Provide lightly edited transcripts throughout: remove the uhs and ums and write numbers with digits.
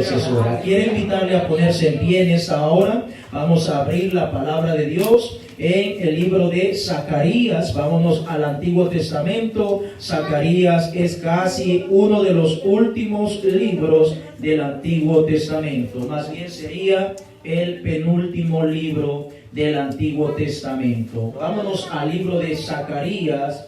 intercesora. Quiero invitarle a ponerse en pie en esta hora. Vamos a abrir la palabra de Dios en el libro de Zacarías. Vámonos al Antiguo Testamento. Zacarías es casi uno de los últimos libros del Antiguo Testamento. Más bien sería el penúltimo libro del Antiguo Testamento. Vámonos al libro de Zacarías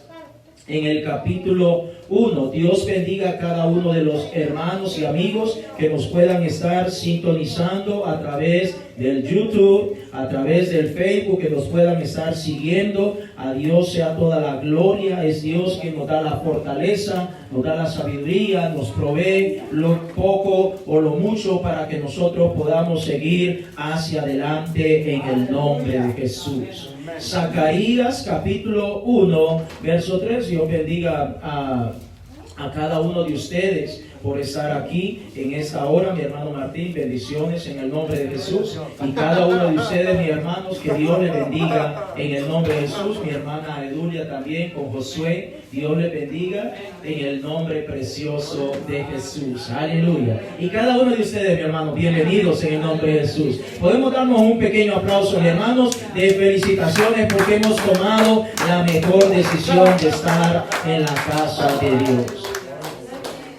en el capítulo 1. Dios bendiga a cada uno de los hermanos y amigos que nos puedan estar sintonizando a través del YouTube, a través del Facebook, que nos puedan estar siguiendo. A Dios sea toda la gloria. Es Dios quien nos da la fortaleza, nos da la sabiduría, nos provee lo poco o lo mucho para que nosotros podamos seguir hacia adelante en el nombre de Jesús. Zacarías capítulo 1, verso 3. Dios bendiga a cada uno de ustedes por estar aquí en esta hora. Mi hermano Martín, bendiciones en el nombre de Jesús. Y cada uno de ustedes, mis hermanos, que Dios les bendiga en el nombre de Jesús. Mi hermana Edulia también con Josué, Dios les bendiga en el nombre precioso de Jesús. Aleluya. Y cada uno de ustedes, mi hermano, bienvenidos en el nombre de Jesús. Podemos darnos un pequeño aplauso, mis hermanos, de felicitaciones porque hemos tomado la mejor decisión de estar en la casa de Dios.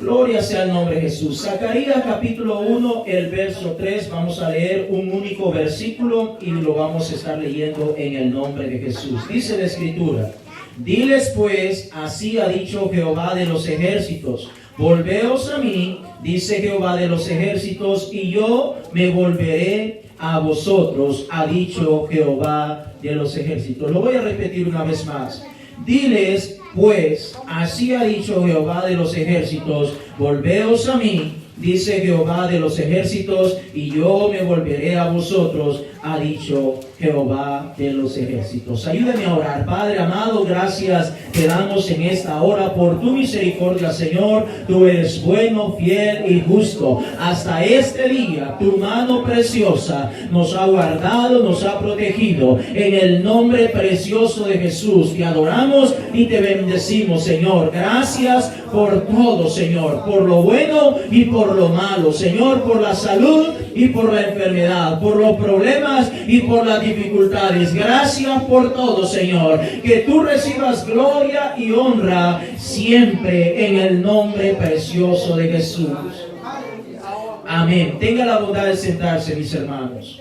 Gloria sea el nombre de Jesús. Zacarías capítulo 1, el verso 3. Vamos a leer un único versículo y lo vamos a estar leyendo en el nombre de Jesús. Dice la Escritura: diles pues, así ha dicho Jehová de los ejércitos, volveos a mí, dice Jehová de los ejércitos, y yo me volveré a vosotros, ha dicho Jehová de los ejércitos. Lo voy a repetir una vez más. Diles pues, así ha dicho Jehová de los ejércitos, volveos a mí, dice Jehová de los ejércitos, y yo me volveré a vosotros, ha dicho Jehová de los ejércitos. Ayúdame a orar. Padre amado, gracias te damos en esta hora por tu misericordia, Señor. Tú eres bueno, fiel y justo. Hasta este día, tu mano preciosa nos ha guardado, nos ha protegido. En el nombre precioso de Jesús, te adoramos y te bendecimos, Señor. Gracias por todo, Señor, por lo bueno y por lo malo, Señor, por la salud y por la enfermedad, por los problemas y por las dificultades. Gracias por todo, Señor. Que tú recibas gloria y honra siempre en el nombre precioso de Jesús. Amén. Tenga la bondad de sentarse, mis hermanos.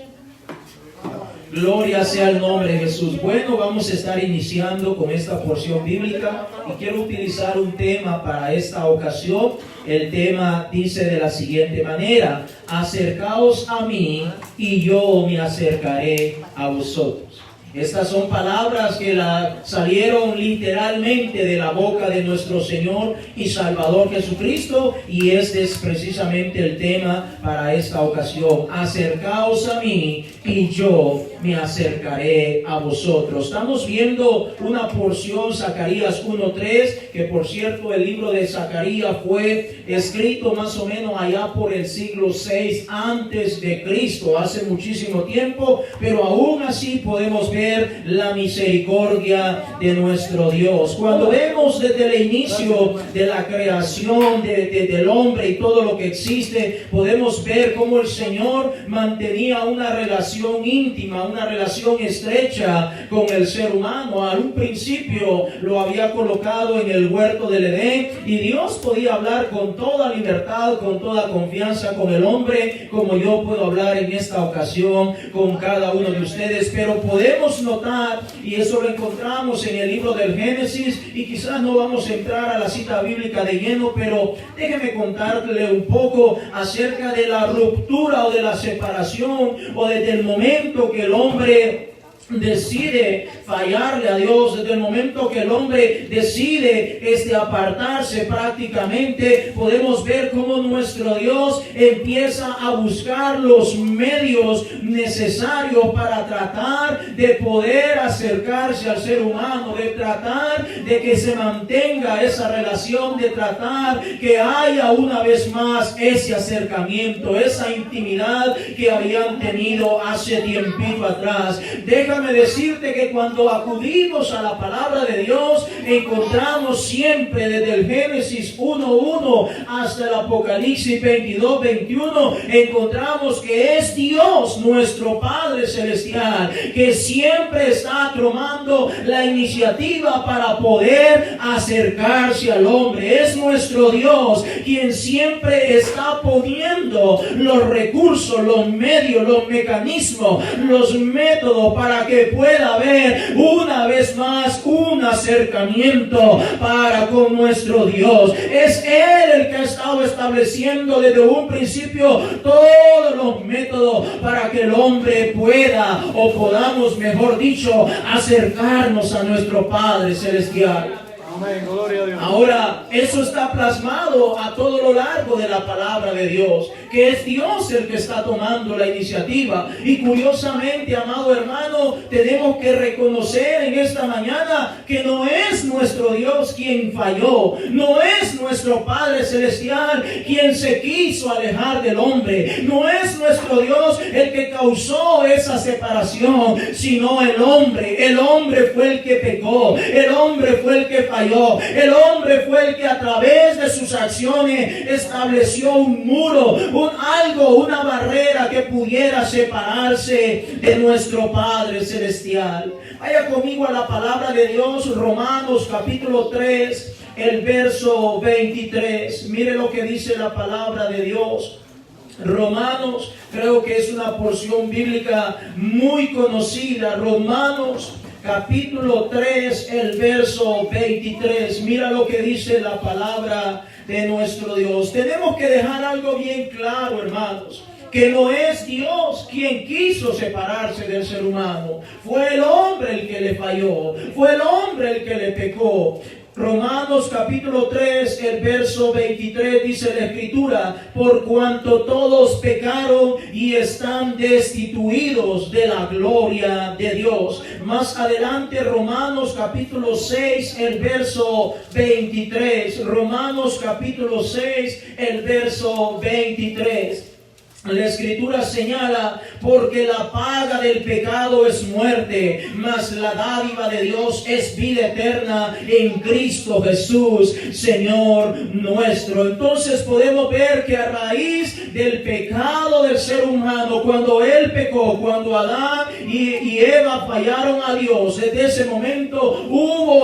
Gloria sea el nombre de Jesús. Bueno, vamos a estar iniciando con esta porción bíblica y quiero utilizar un tema para esta ocasión. El tema dice de la siguiente manera: acercaos a mí y yo me acercaré a vosotros. Estas son palabras que salieron literalmente de la boca de nuestro Señor y Salvador Jesucristo, y este es precisamente el tema para esta ocasión. Acercaos a mí y yo me acercaré a vosotros. Estamos viendo una porción, Zacarías 1:3, que por cierto el libro de Zacarías fue escrito más o menos allá por el siglo 6 antes de Cristo, hace muchísimo tiempo, pero aún así podemos ver la misericordia de nuestro Dios. Cuando vemos desde el inicio de la creación del hombre y todo lo que existe, podemos ver cómo el Señor mantenía una relación íntima, una relación estrecha con el ser humano. A un principio lo había colocado en el huerto del Edén y Dios podía hablar con toda libertad, con toda confianza con el hombre, como yo puedo hablar en esta ocasión con cada uno de ustedes. Pero podemos notar, y eso lo encontramos en el libro del Génesis, y quizás no vamos a entrar a la cita bíblica de lleno, pero déjeme contarle un poco acerca de la ruptura o de la separación, o desde el momento que el hombre decide fallarle a Dios, desde el momento que el hombre decide apartarse prácticamente, podemos ver cómo nuestro Dios empieza a buscar los medios necesarios para tratar de poder acercarse al ser humano, de tratar de que se mantenga esa relación, de tratar que haya una vez más ese acercamiento, esa intimidad que habían tenido hace tiempito atrás. Deja déjame decirte que cuando acudimos a la palabra de Dios, encontramos siempre desde el Génesis 1:1 hasta el Apocalipsis 22:21, encontramos que es Dios, nuestro Padre Celestial, que siempre está tomando la iniciativa para poder acercarse al hombre. Es nuestro Dios quien siempre está poniendo los recursos, los medios, los mecanismos, los métodos para que pueda haber una vez más un acercamiento para con nuestro Dios. Es Él el que ha estado estableciendo desde un principio todos los métodos para que el hombre pueda, o podamos, mejor dicho, acercarnos a nuestro Padre Celestial. Amén, gloria a Dios. Ahora, eso está plasmado a todo lo largo de la palabra de Dios, que es Dios el que está tomando la iniciativa. Y curiosamente, amado hermano, tenemos que reconocer en esta mañana que no es nuestro Dios quien falló, no es nuestro Padre Celestial quien se quiso alejar del hombre, no es nuestro Dios el que causó esa separación, sino el hombre. El hombre fue el que pecó, el hombre fue el que falló. El hombre fue el que a través de sus acciones estableció un muro, una barrera que pudiera separarse de nuestro Padre Celestial. Vaya conmigo a la palabra de Dios, Romanos capítulo 3, el verso 23. Mire lo que dice la palabra de Dios. Romanos, creo que es una porción bíblica muy conocida. Romanos capítulo 3, el verso 23. Mira lo que dice la palabra de nuestro Dios. Tenemos que dejar algo bien claro, hermanos, que no es Dios quien quiso separarse del ser humano. Fue el hombre el que le falló, fue el hombre el que le pecó. Romanos capítulo 3, el verso 23 dice la Escritura: por cuanto todos pecaron y están destituidos de la gloria de Dios. Más adelante, Romanos capítulo 6, el verso 23. Romanos capítulo 6, el verso 23. La Escritura señala: porque la paga del pecado es muerte, mas la dádiva de Dios es vida eterna en Cristo Jesús, Señor nuestro. Entonces podemos ver que a raíz del pecado del ser humano, cuando él pecó, cuando Adán y Eva fallaron a Dios, desde ese momento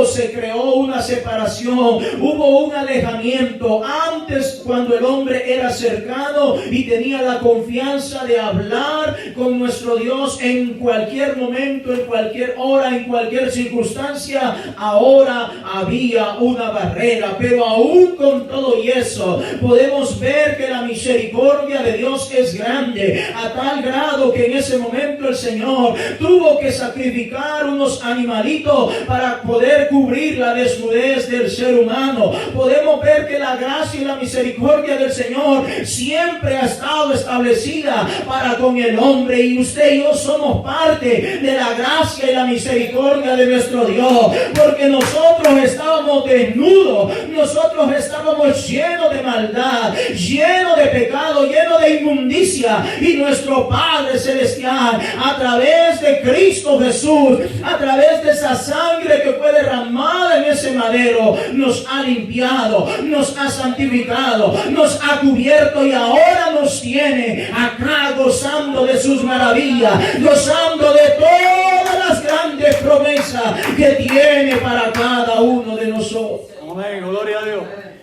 se creó una separación, hubo un alejamiento. Antes, cuando el hombre era cercano y tenía la confianza de hablar con nuestro Dios en cualquier momento, en cualquier hora, en cualquier circunstancia, ahora había una barrera. Pero aún con todo y eso, podemos ver que la misericordia de Dios es grande, a tal grado que en ese momento el Señor tuvo que sacrificar unos animalitos para poder cubrir la desnudez del ser humano. Podemos ver que la gracia y la misericordia del Señor siempre ha estado establecida para con el hombre, y usted y yo somos parte de la gracia y la misericordia de nuestro Dios, porque nosotros estábamos desnudos, nosotros estábamos llenos de maldad, llenos de pecado, llenos de inmundicia, y nuestro Padre Celestial, a través de Cristo Jesús, a través de esa sangre que fue derramada en ese madero, nos ha limpiado, nos ha santificado, nos ha cubierto, y ahora nos tiene acá gozando de sus maravillas, gozando de todas las grandes promesas que tiene para cada uno de nosotros. Amén, gloria a Dios.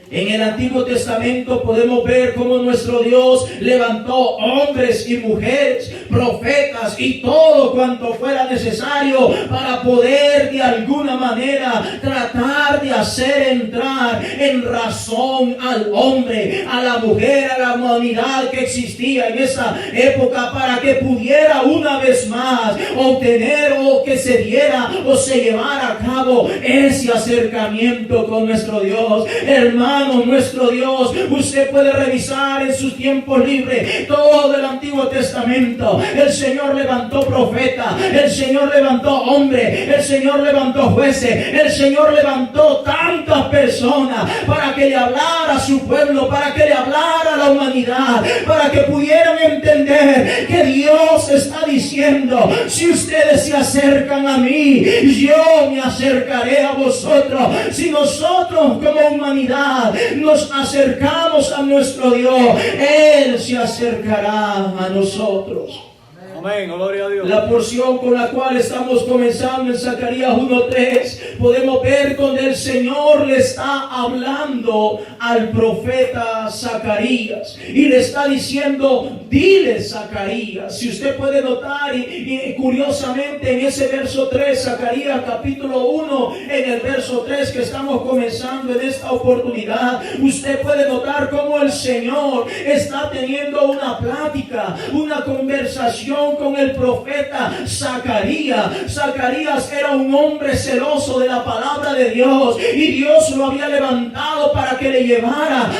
En el Antiguo Testamento podemos ver cómo nuestro Dios levantó hombres y mujeres, profetas y todo cuanto fuera necesario para poder de alguna manera tratar de hacer entrar en razón al hombre, a la mujer, a la humanidad que existía en esa época, para que pudiera una vez más obtener, o que se diera o se llevara a cabo ese acercamiento con nuestro Dios. Hermano, nuestro Dios, usted puede revisar en sus tiempos libres todo el Antiguo Testamento. El Señor levantó profetas, el Señor levantó hombres, el Señor levantó jueces, el Señor levantó tantas personas para que le hablara a su pueblo, para que le hablara a la humanidad, para que pudieran entender que Dios Dios está diciendo, si ustedes se acercan a mí, yo me acercaré a vosotros. Si nosotros como humanidad nos acercamos a nuestro Dios, Él se acercará a nosotros. Amén, gloria a Dios. La porción con la cual estamos comenzando en Zacarías 1:3, podemos ver donde el Señor le está hablando al profeta Zacarías y le está diciendo, dile Zacarías. Si usted puede notar y curiosamente en ese verso 3, Zacarías capítulo 1, en el verso 3 que estamos comenzando en esta oportunidad, usted puede notar cómo el Señor está teniendo una plática, una conversación con el profeta Zacarías. Zacarías era un hombre celoso de la palabra de Dios y Dios lo había levantado para que le llevara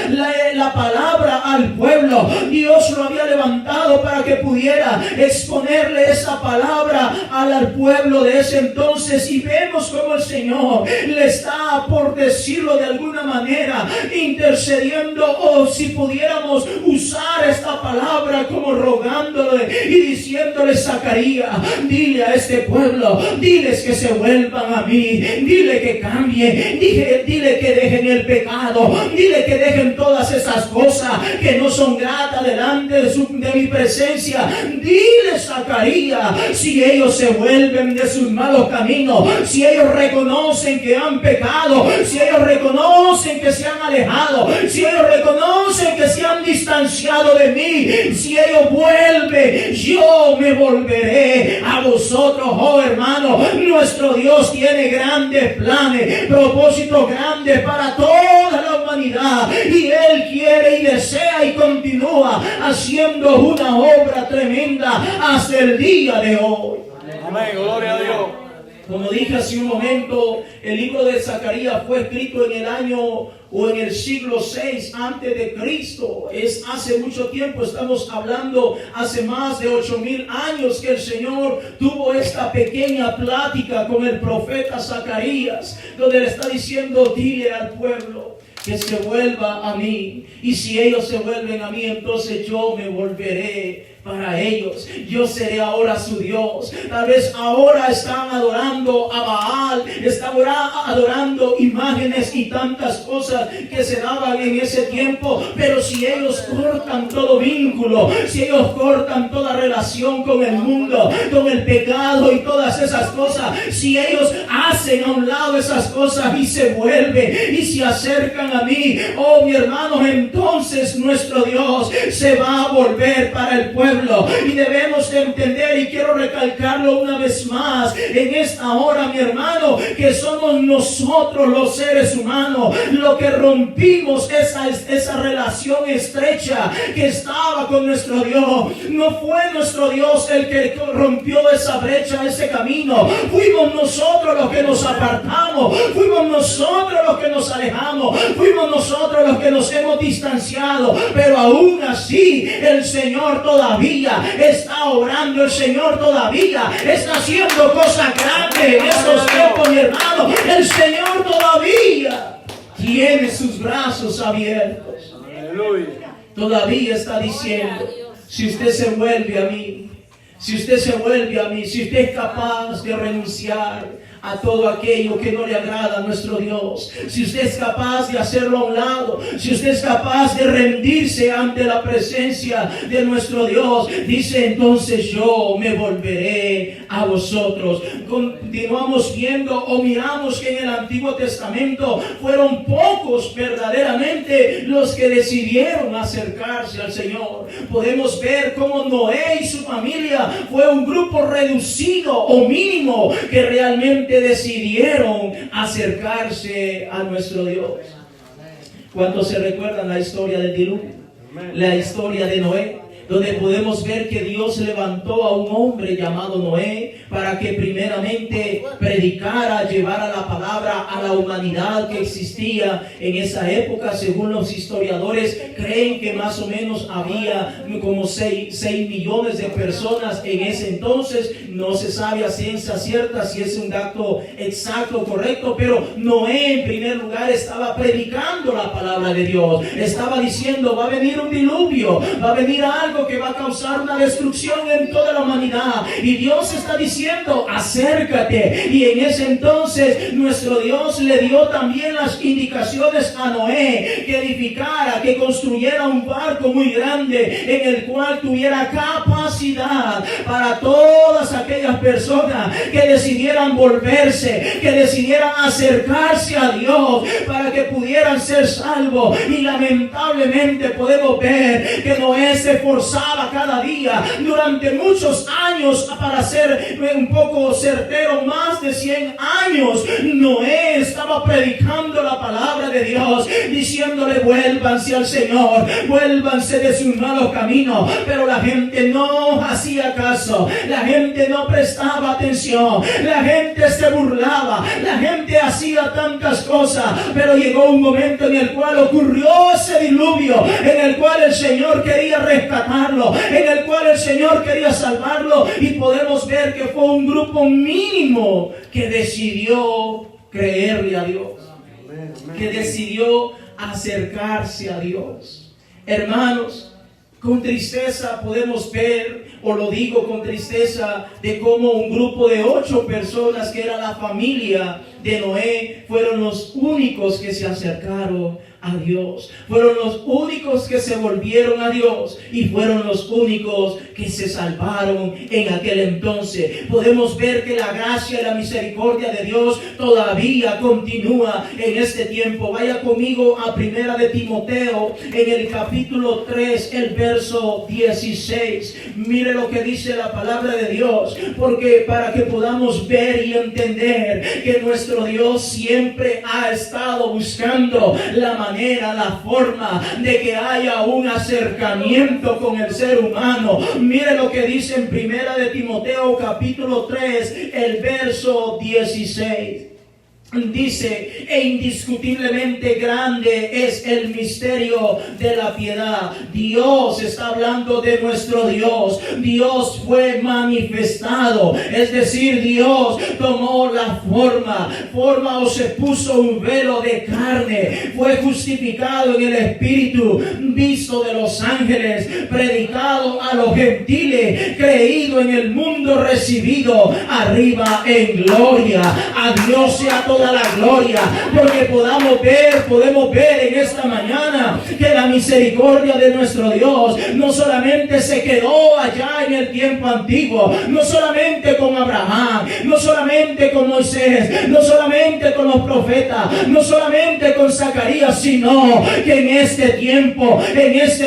la palabra al pueblo. Dios lo había levantado para que pudiera exponerle esa palabra al pueblo de ese entonces, y vemos como el Señor le está, por decirlo de alguna manera, intercediendo, o si pudiéramos usar esta palabra como rogándole y diciéndole, Zacarías, dile a este pueblo, diles que se vuelvan a mí, dile que cambien, dile que dejen el pecado, dile que dejen todas esas cosas que no son gratas delante de mi presencia. Dile, Zacarías, si ellos se vuelven de sus malos caminos, si ellos reconocen que han pecado, si ellos reconocen que se han alejado, si ellos reconocen que se han distanciado de mí, si ellos vuelven, yo me volveré a vosotros. Oh hermano, nuestro Dios tiene grandes planes, propósitos grandes para toda la humanidad, y Él quiere y desea y continúa haciendo una obra tremenda hasta el día de hoy. Amén, gloria a Dios. Como dije hace un momento, el libro de Zacarías fue escrito en el año o en el siglo 6 antes de Cristo. Es hace mucho tiempo, estamos hablando hace más de 8,000 años que el Señor tuvo esta pequeña plática con el profeta Zacarías, donde le está diciendo, dile al pueblo que se vuelva a mí, y si ellos se vuelven a mí, entonces yo me volveré para ellos. Yo seré ahora su Dios. Tal vez ahora están adorando a Baal, están adorando imágenes y tantas cosas que se daban en ese tiempo, pero si ellos cortan todo vínculo, si ellos cortan toda relación con el mundo, con el pecado y todas esas cosas, si ellos hacen a un lado esas cosas y se vuelven y se acercan a mí, oh mi hermano, entonces nuestro Dios se va a volver para el pueblo. Y debemos de entender, y quiero recalcarlo una vez más en esta hora, mi hermano, que somos nosotros los seres humanos los que rompimos esa relación estrecha que estaba con nuestro Dios. No fue nuestro Dios el que rompió esa brecha, ese camino. Fuimos nosotros los que nos apartamos, fuimos nosotros los que nos alejamos, fuimos nosotros los que nos hemos distanciado, pero aún así el Señor todavía está obrando, el Señor todavía está haciendo cosas grandes en estos tiempos, mi hermano. El Señor todavía tiene sus brazos abiertos. Aleluya. Todavía está diciendo, si usted se vuelve a mí, si usted se vuelve a mí, si usted es capaz de renunciar a todo aquello que no le agrada a nuestro Dios, si usted es capaz de hacerlo a un lado, si usted es capaz de rendirse ante la presencia de nuestro Dios, dice, entonces yo me volveré a vosotros. Continuamos viendo o miramos que en el Antiguo Testamento fueron pocos verdaderamente los que decidieron acercarse al Señor. Podemos ver cómo Noé y su familia fue un grupo reducido o mínimo que realmente decidieron acercarse a nuestro Dios. ¿Cuántos se recuerdan la historia del diluvio? La historia de Noé, donde podemos ver que Dios levantó a un hombre llamado Noé para que primeramente predicara, llevara la palabra a la humanidad que existía en esa época. Según los historiadores, creen que más o menos había como 6 millones de personas en ese entonces. No se sabe a ciencia cierta si es un dato exacto, correcto, pero Noé en primer lugar estaba predicando la palabra de Dios. Estaba diciendo, va a venir un diluvio, va a venir algo algo que va a causar una destrucción en toda la humanidad. Y Dios está diciendo, acércate. Y en ese entonces nuestro Dios le dio también las indicaciones a Noé, que edificara, que construyera un barco muy grande en el cual tuviera capacidad para todas aquellas personas que decidieran volverse, que decidieran acercarse a Dios para que pudieran ser salvos. Y lamentablemente podemos ver que Noé se esforzaba cada día durante muchos años, para ser un poco certero, más de 100 años. Noé estaba predicando la palabra de Dios, diciéndole, vuélvanse al Señor, vuélvanse de sus malos caminos. Pero la gente no hacía caso, la gente no prestaba atención, la gente se burlaba, la gente hacía tantas cosas. Pero llegó un momento en el cual ocurrió ese diluvio, en el cual el Señor quería rescatarlo, en el cual el Señor quería salvarlo. Y podemos ver que fue un grupo mínimo que decidió creerle a Dios, que decidió acercarse a Dios. Hermanos, con tristeza podemos ver, o lo digo con tristeza, de cómo un grupo de 8 personas, que era la familia de Noé, fueron los únicos que se acercaron a Dios, fueron los únicos que se volvieron a Dios, y fueron los únicos que se salvaron en aquel entonces. Podemos ver que la gracia y la misericordia de Dios todavía continúa en este tiempo. Vaya conmigo a Primera de Timoteo, en el capítulo 3, el verso 16. Mire lo que dice la palabra de Dios, porque para que podamos ver y entender que nuestro Dios siempre ha estado buscando la manera, la forma de que haya un acercamiento con el ser humano. Mire lo que dice en Primera de Timoteo capítulo 3, el verso 16. Dice, e indiscutiblemente grande es el misterio de la piedad. Dios está hablando de nuestro Dios. Dios fue manifestado, es decir, Dios tomó la forma o se puso un velo de carne, fue justificado en el Espíritu, visto de los ángeles, predicado a los gentiles, creído en el mundo, recibido arriba en gloria. A Dios sea toda la gloria, porque podemos ver en esta mañana que la misericordia de nuestro Dios no solamente se quedó allá en el tiempo antiguo, no solamente con Abraham, no solamente con Moisés, no solamente con los profetas, no solamente con Zacarías, sino que en este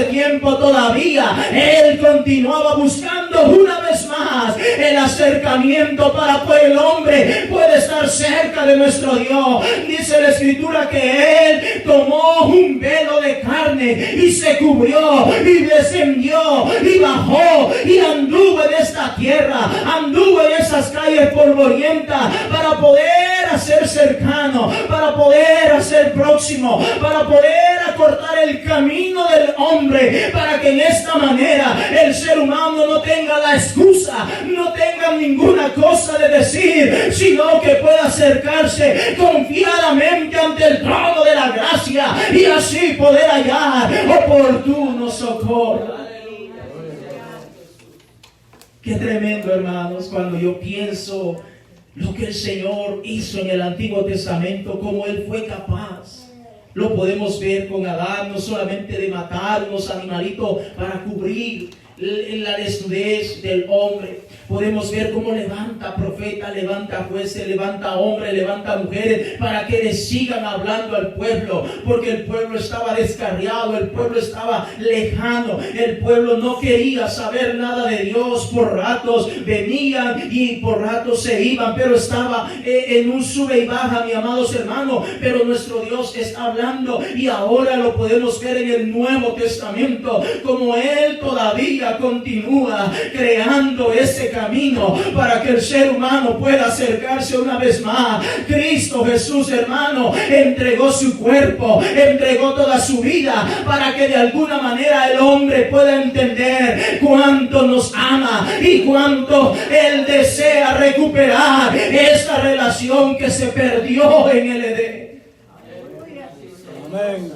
tiempo todavía Él continuaba buscando una vez más el acercamiento para que el hombre pueda estar cerca de nuestro Dios. Dice la Escritura que Él tomó un velo de carne y se cubrió y descendió y bajó y anduvo en esta tierra, anduvo en esas calles polvorientas para poder hacer cercano, para poder hacer próximo, para poder acortar el camino del hombre, para que en esta manera el ser humano no tenga la excusa, no tenga ninguna cosa de decir, sino que pueda acercarse confiadamente ante el trono de la gracia y así poder hallar oportuno socorro. Qué tremendo, hermanos, cuando yo pienso lo que el Señor hizo en el Antiguo Testamento, cómo Él fue capaz. Lo podemos ver con Adán, no solamente de matar unos animalitos para cubrir la desnudez del hombre. Podemos ver cómo levanta profetas, levanta jueces, levanta hombres, levanta mujeres para que le sigan hablando al pueblo, porque el pueblo estaba descarriado, el pueblo estaba lejano, el pueblo no quería saber nada de Dios. Por ratos venían y por ratos se iban, pero estaba en un sube y baja, mis amados hermanos. Pero nuestro Dios está hablando, y ahora lo podemos ver en el Nuevo Testamento, como Él todavía continúa creando ese camino para que el ser humano pueda acercarse una vez más. Cristo Jesús, hermano, entregó su cuerpo, entregó toda su vida para que de alguna manera el hombre pueda entender cuánto nos ama y cuánto Él desea recuperar esta relación que se perdió en el Edén.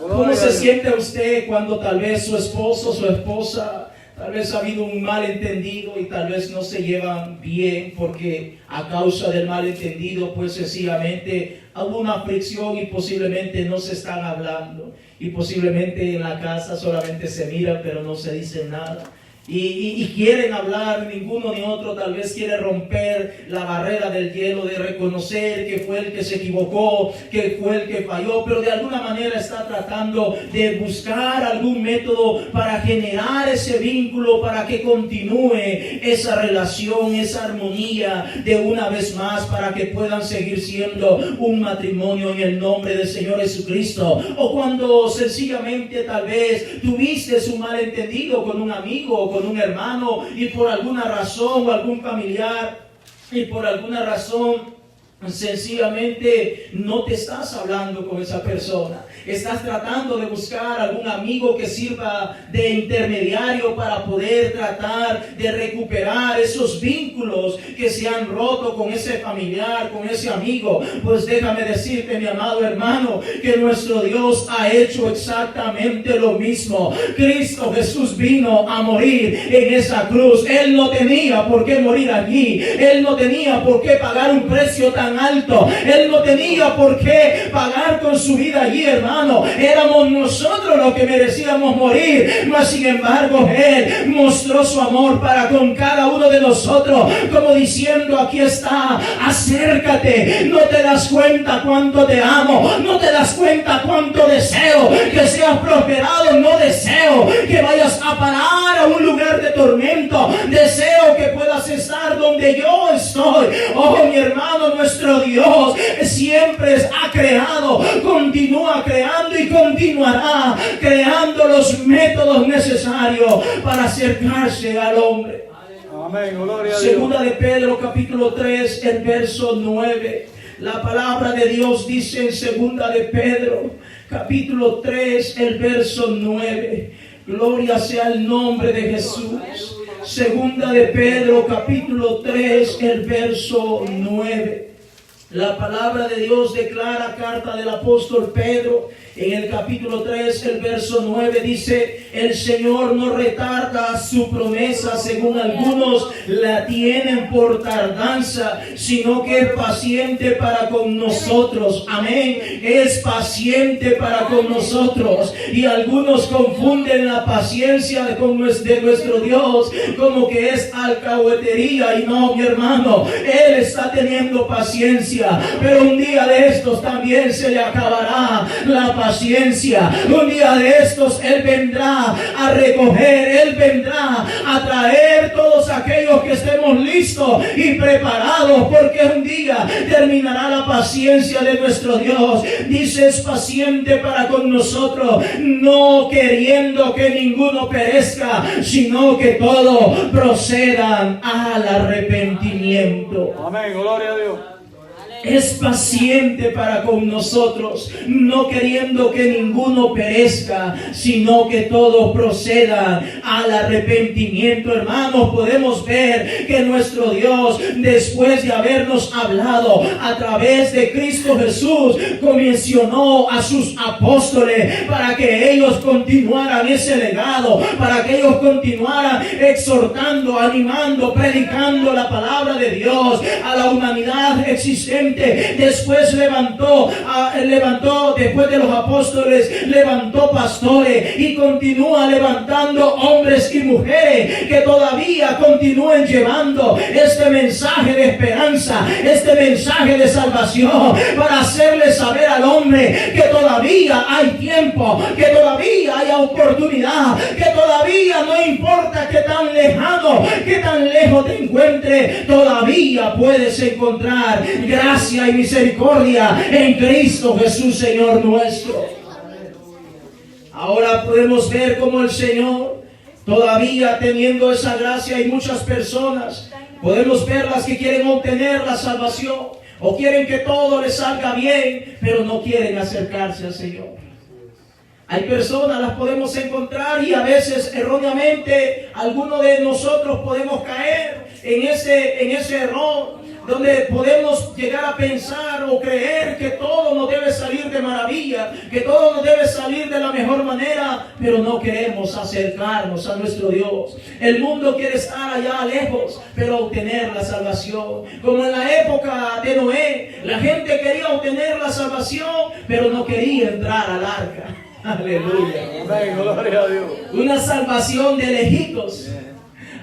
¿Cómo se siente usted cuando tal vez su esposo o su esposa tal vez ha habido un malentendido y tal vez no se llevan bien porque a causa del malentendido pues sencillamente hubo una fricción y posiblemente no se están hablando y posiblemente en la casa solamente se miran pero no se dicen nada. Y quieren hablar, ninguno ni otro tal vez quiere romper la barrera del hielo de reconocer que fue el que se equivocó, que fue el que falló, pero de alguna manera está tratando de buscar algún método para generar ese vínculo, para que continúe esa relación, esa armonía de una vez más, para que puedan seguir siendo un matrimonio en el nombre del Señor Jesucristo. O cuando sencillamente tal vez tuviste un malentendido con un amigo, con un hermano, y por alguna razón o algún familiar, y por alguna razón sencillamente no te estás hablando con esa persona. Estás tratando de buscar algún amigo que sirva de intermediario para poder tratar de recuperar esos vínculos que se han roto con ese familiar, con ese amigo. Pues déjame decirte, mi amado hermano, que nuestro Dios ha hecho exactamente lo mismo. Cristo Jesús vino a morir en esa cruz. Él no tenía por qué morir allí. Él no tenía por qué pagar un precio tan alto. Él no tenía por qué pagar con su vida allí, hermano. Éramos nosotros los que merecíamos morir, mas sin embargo Él mostró su amor para con cada uno de nosotros, como diciendo: aquí está, acércate. No te das cuenta cuánto te amo, no te das cuenta cuánto deseo que seas prosperado, no deseo que vayas a parar a un lugar de tormento, deseo que puedas estar donde yo estoy. Oh, mi hermano, nuestro Dios siempre ha creado, continúa creando y continuará creando los métodos necesarios para acercarse al hombre. Amén, gloria a Dios. Segunda de Pedro capítulo 3, el verso 9. La palabra de Dios dice en Segunda de Pedro capítulo 3, el verso 9. Gloria sea el nombre de Jesús. Segunda de Pedro capítulo 3, el verso 9. La palabra de Dios declara, carta del apóstol Pedro, en el capítulo 3, el verso 9, dice: el Señor no retarda su promesa, según algunos la tienen por tardanza, sino que es paciente para con nosotros. Amén. Es paciente para con nosotros. Y algunos confunden la paciencia de nuestro Dios como que es alcahuetería. Y no, mi hermano, Él está teniendo paciencia, pero un día de estos también se le acabará la paciencia. Un día de estos Él vendrá a recoger, Él vendrá a traer todos aquellos que estemos listos y preparados, porque un día terminará la paciencia de nuestro Dios. Dice: es paciente para con nosotros, no queriendo que ninguno perezca, sino que todos procedan al arrepentimiento. Amén, gloria a Dios. Es paciente para con nosotros, no queriendo que ninguno perezca, sino que todos procedan al arrepentimiento. Hermanos, podemos ver que nuestro Dios, después de habernos hablado a través de Cristo Jesús, comisionó a sus apóstoles para que ellos continuaran ese legado, para que ellos continuaran exhortando, animando, predicando la palabra de Dios a la humanidad existente. Después levantó, después de los apóstoles, levantó pastores y continúa levantando hombres y mujeres que todavía continúen llevando este mensaje de esperanza, este mensaje de salvación, para hacerle saber al hombre que todavía hay tiempo, que todavía hay oportunidad, que todavía no importa que tan lejano, que tan lejos te encuentres, todavía puedes encontrar gracia y misericordia en Cristo Jesús, Señor nuestro. Ahora podemos ver cómo el Señor, todavía teniendo esa gracia, hay muchas personas, podemos verlas que quieren obtener la salvación o quieren que todo les salga bien, pero no quieren acercarse al Señor. Hay personas, las podemos encontrar y a veces erróneamente algunos de nosotros podemos caer en ese error, donde podemos llegar a pensar o creer que todo nos debe salir de maravilla, que todo nos debe salir de la mejor manera, pero no queremos acercarnos a nuestro Dios. El mundo quiere estar allá lejos, pero obtener la salvación. Como en la época de Noé, la gente quería obtener la salvación, pero no quería entrar al arca. Aleluya. Amén, gloria a Dios. Una salvación de lejitos.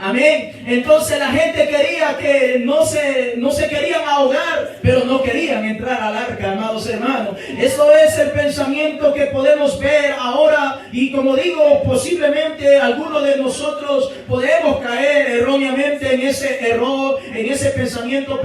Amén. Entonces la gente quería que no se querían ahogar, pero no querían entrar al arca, amados hermanos. Eso es el pensamiento que podemos ver ahora. Y como digo, posiblemente algunos de nosotros podemos caer erróneamente en ese error, en ese pensamiento,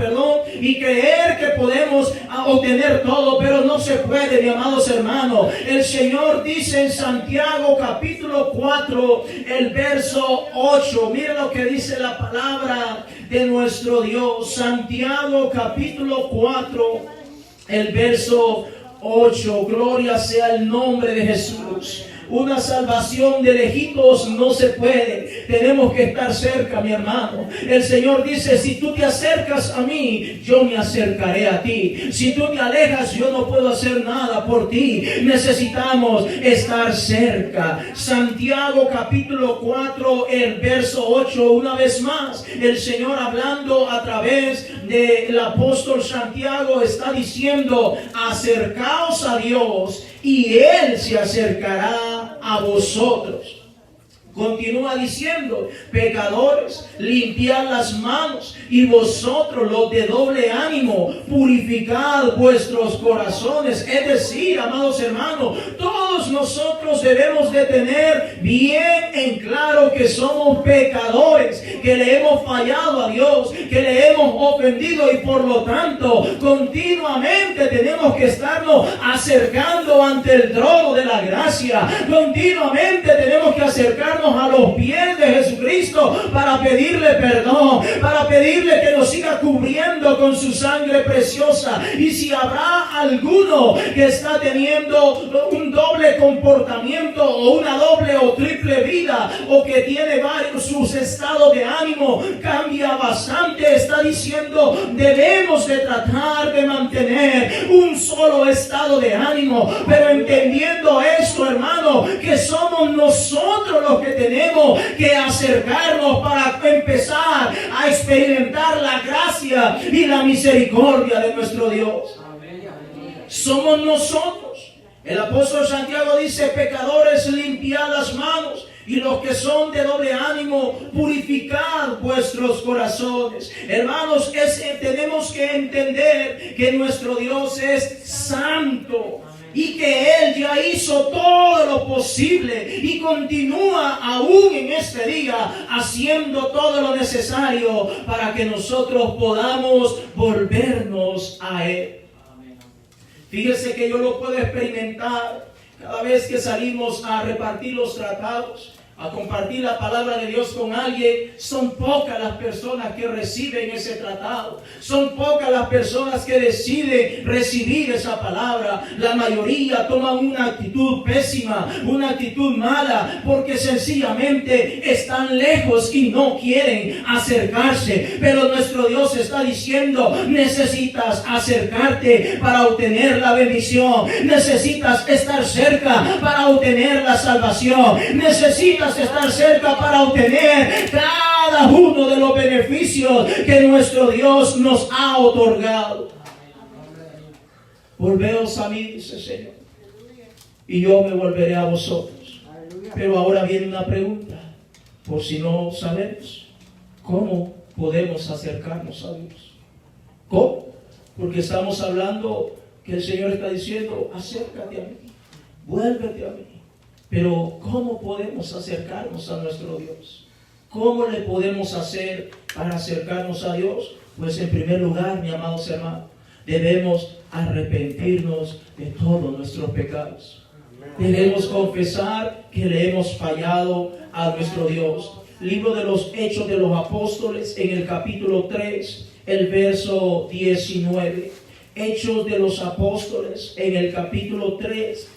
y creer que podemos obtener todo, pero no se puede, mis amados hermanos. El Señor dice en Santiago capítulo 4, el verso 8. Miren lo que dice la palabra de nuestro Dios. Santiago capítulo 4, el verso 8. Gloria sea el nombre de Jesús. Una salvación de lejitos no se puede. Tenemos que estar cerca, mi hermano. El Señor dice, si tú te acercas a mí, yo me acercaré a ti. Si tú te alejas, yo no puedo hacer nada por ti. Necesitamos estar cerca. Santiago capítulo 4, el verso 8, una vez más, el Señor hablando a través del apóstol Santiago está diciendo, acercaos a Dios y Él se acercará a vosotros. Continúa diciendo, pecadores, limpiad las manos, y vosotros los de doble ánimo, purificad vuestros corazones. Es decir, amados hermanos, todos nosotros debemos de tener bien en claro que somos pecadores, que le hemos fallado a Dios, que le hemos ofendido, y por lo tanto continuamente tenemos que estarnos acercando ante el trono de la gracia. Continuamente tenemos que acercarnos a los pies de Jesucristo para pedirle perdón, para pedirle que nos siga cubriendo con su sangre preciosa. Y si habrá alguno que está teniendo un doble comportamiento o una doble o triple vida, o que tiene varios, sus estados de ánimo cambia bastante, está diciendo, debemos de tratar de mantener un solo estado de ánimo, pero entendiendo esto, hermano, que somos nosotros los que tenemos que acercarnos para empezar a experimentar la gracia y la misericordia de nuestro Dios. Somos nosotros. El apóstol Santiago dice, pecadores, limpiad las manos, y los que son de doble ánimo, purificad vuestros corazones. Hermanos, tenemos que entender que nuestro Dios es santo, y que Él ya hizo todo lo posible y continúa aún en este día haciendo todo lo necesario para que nosotros podamos volvernos a Él. Fíjese que yo lo puedo experimentar cada vez que salimos a repartir los tratados, a compartir la palabra de Dios con alguien. Son pocas las personas que reciben ese tratado. Son pocas las personas que deciden recibir esa palabra. La mayoría toman una actitud pésima, una actitud mala, porque sencillamente están lejos y no quieren acercarse. Pero nuestro Dios está diciendo, necesitas acercarte para obtener la bendición. Necesitas estar cerca para obtener la salvación. Necesitas estar cerca para obtener cada uno de los beneficios que nuestro Dios nos ha otorgado. Volveos a mí, dice el Señor, y yo me volveré a vosotros. Pero ahora viene una pregunta, por si no sabemos, ¿cómo podemos acercarnos a Dios? ¿Cómo? Porque estamos hablando que el Señor está diciendo, acércate a mí, vuélvete a mí. Pero ¿cómo podemos acercarnos a nuestro Dios? ¿Cómo le podemos hacer para acercarnos a Dios? Pues en primer lugar, mis amados hermanos, debemos arrepentirnos de todos nuestros pecados. Debemos confesar que le hemos fallado a nuestro Dios. Libro de los Hechos de los Apóstoles, en el capítulo 3, el verso 19. Hechos de los Apóstoles, en el capítulo 3,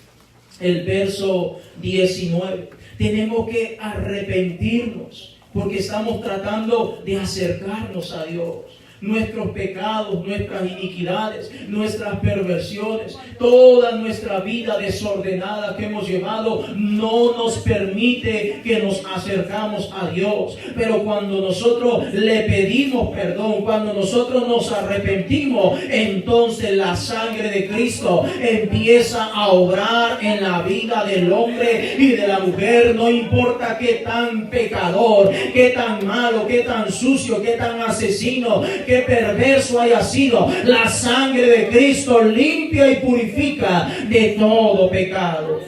el verso 19. Tenemos que arrepentirnos porque estamos tratando de acercarnos a Dios. Nuestros pecados, nuestras iniquidades, nuestras perversiones, toda nuestra vida desordenada que hemos llevado no nos permite que nos acercamos a Dios. Pero cuando nosotros le pedimos perdón, cuando nosotros nos arrepentimos, entonces la sangre de Cristo empieza a obrar en la vida del hombre y de la mujer. No importa qué tan pecador, qué tan malo, qué tan sucio, qué tan asesino, qué perverso haya sido, la sangre de Cristo limpia y purifica de todo pecado.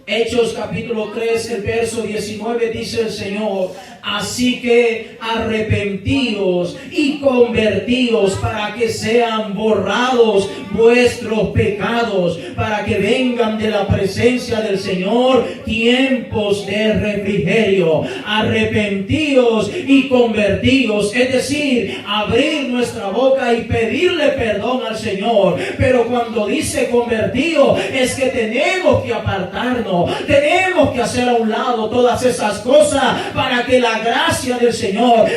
Hechos capítulo 3, el verso 19 dice el Señor: así que arrepentíos y convertíos para que sean borrados vuestros pecados, para que vengan de la presencia del Señor tiempos de refrigerio. Arrepentíos y convertíos, es decir, abrir nuestra boca y pedirle perdón al Señor. Pero cuando dice convertíos, es que tenemos que apartarnos, tenemos que hacer a un lado todas esas cosas para que la gracia del Señor,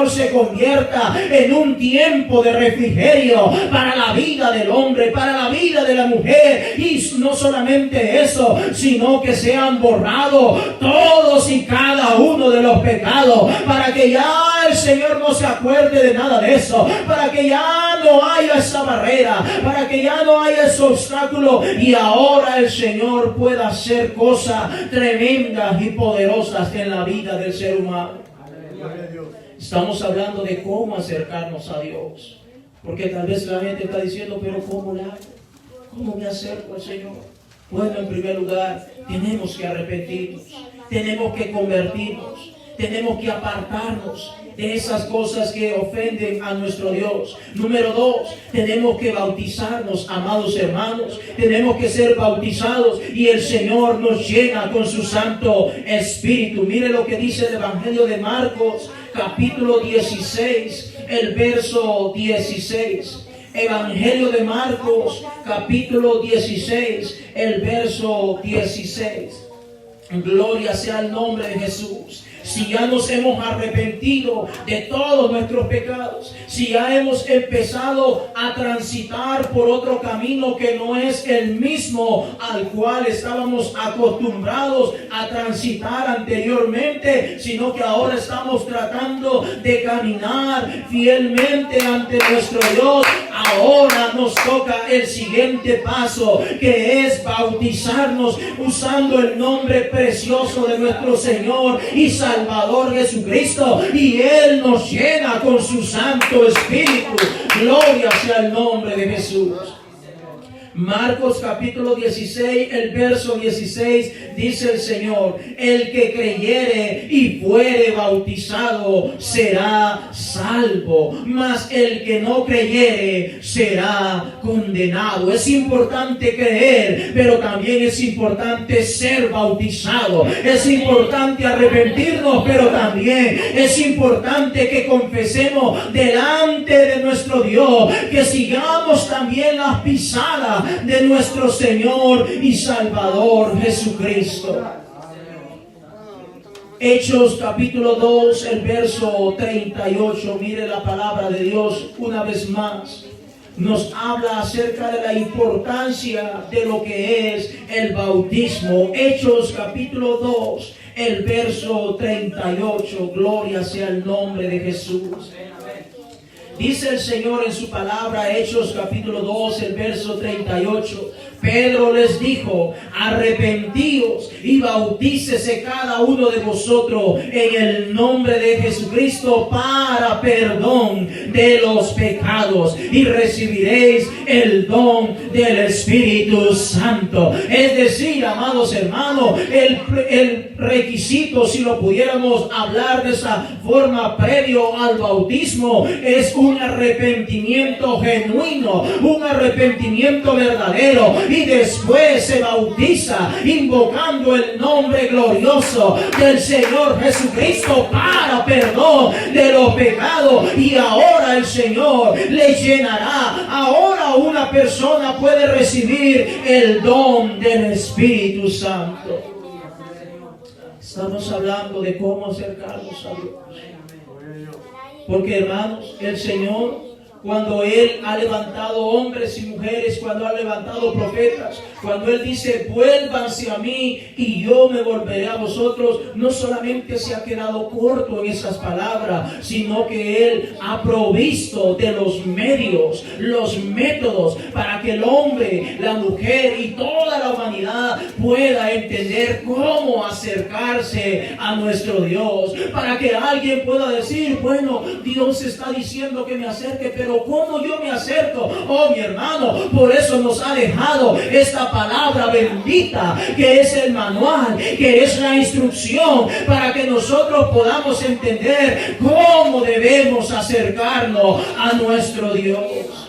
se convierta en un tiempo de refrigerio para la vida del hombre, para la vida de la mujer. Y no solamente eso, sino que sean borrados todos y cada uno de los pecados, para que ya el Señor no se acuerde de nada de eso, para que ya no haya esa barrera, para que ya no haya ese obstáculo, y ahora el Señor pueda hacer cosas tremendas y poderosas en la vida del ser humano. Estamos hablando de cómo acercarnos a Dios, porque tal vez la gente está diciendo: pero ¿cómo lo hago? ¿Cómo me acerco al Señor? Bueno, en primer lugar, tenemos que arrepentirnos, tenemos que convertirnos, tenemos que apartarnos de esas cosas que ofenden a nuestro Dios. Número 2, tenemos que bautizarnos, amados hermanos. Tenemos que ser bautizados y el Señor nos llena con su Santo Espíritu. Mire lo que dice el Evangelio de Marcos, capítulo 16, el verso 16. Evangelio de Marcos, capítulo 16, el verso 16. Gloria sea el nombre de Jesús. Si ya nos hemos arrepentido de todos nuestros pecados, si ya hemos empezado a transitar por otro camino que no es el mismo al cual estábamos acostumbrados a transitar anteriormente, sino que ahora estamos tratando de caminar fielmente ante nuestro Dios, ahora nos toca el siguiente paso, que es bautizarnos usando el nombre precioso de nuestro Señor y Salvador Jesucristo, y Él nos llena con su Santo Espíritu. Gloria sea el nombre de Jesús. Marcos capítulo 16, el verso 16, dice el Señor: el que creyere y fuere bautizado será salvo, mas el que no creyere será condenado. Es importante creer, pero también es importante ser bautizado. Es importante arrepentirnos, pero también es importante que confesemos delante de nuestro Dios, que sigamos también las pisadas de nuestro Señor y Salvador Jesucristo. Hechos capítulo 2, el verso 38. Mire la palabra de Dios una vez más. Nos habla acerca de la importancia de lo que es el bautismo. Hechos capítulo 2, el verso 38. Gloria sea el nombre de Jesús. Dice el Señor en su palabra, Hechos capítulo 2, el verso 38. Pedro les dijo: arrepentíos y bautícese cada uno de vosotros en el nombre de Jesucristo para perdón de los pecados, y recibiréis el don del Espíritu Santo. Es decir, amados hermanos, el requisito, si lo pudiéramos hablar de esa forma, previo al bautismo, es un arrepentimiento genuino, un arrepentimiento verdadero. y después se bautiza invocando el nombre glorioso del Señor Jesucristo para perdón de los pecados, y ahora el Señor le llenará. Ahora una persona puede recibir el don del Espíritu Santo. Estamos hablando de cómo acercarnos a Dios. Porque, hermanos, el Señor, cuando Él ha levantado hombres y mujeres, cuando ha levantado profetas, cuando Él dice, vuélvanse a mí y yo me volveré a vosotros, no solamente se ha quedado corto en esas palabras, sino que Él ha provisto de los medios, los métodos, para que el hombre, la mujer y toda la humanidad pueda entender cómo acercarse a nuestro Dios. Para que alguien pueda decir, bueno, Dios está diciendo que me acerque, pero ¿cómo yo me acerco? Oh, mi hermano, por eso nos ha dejado esta palabra bendita, que es el manual, que es la instrucción, para que nosotros podamos entender cómo debemos acercarnos a nuestro Dios.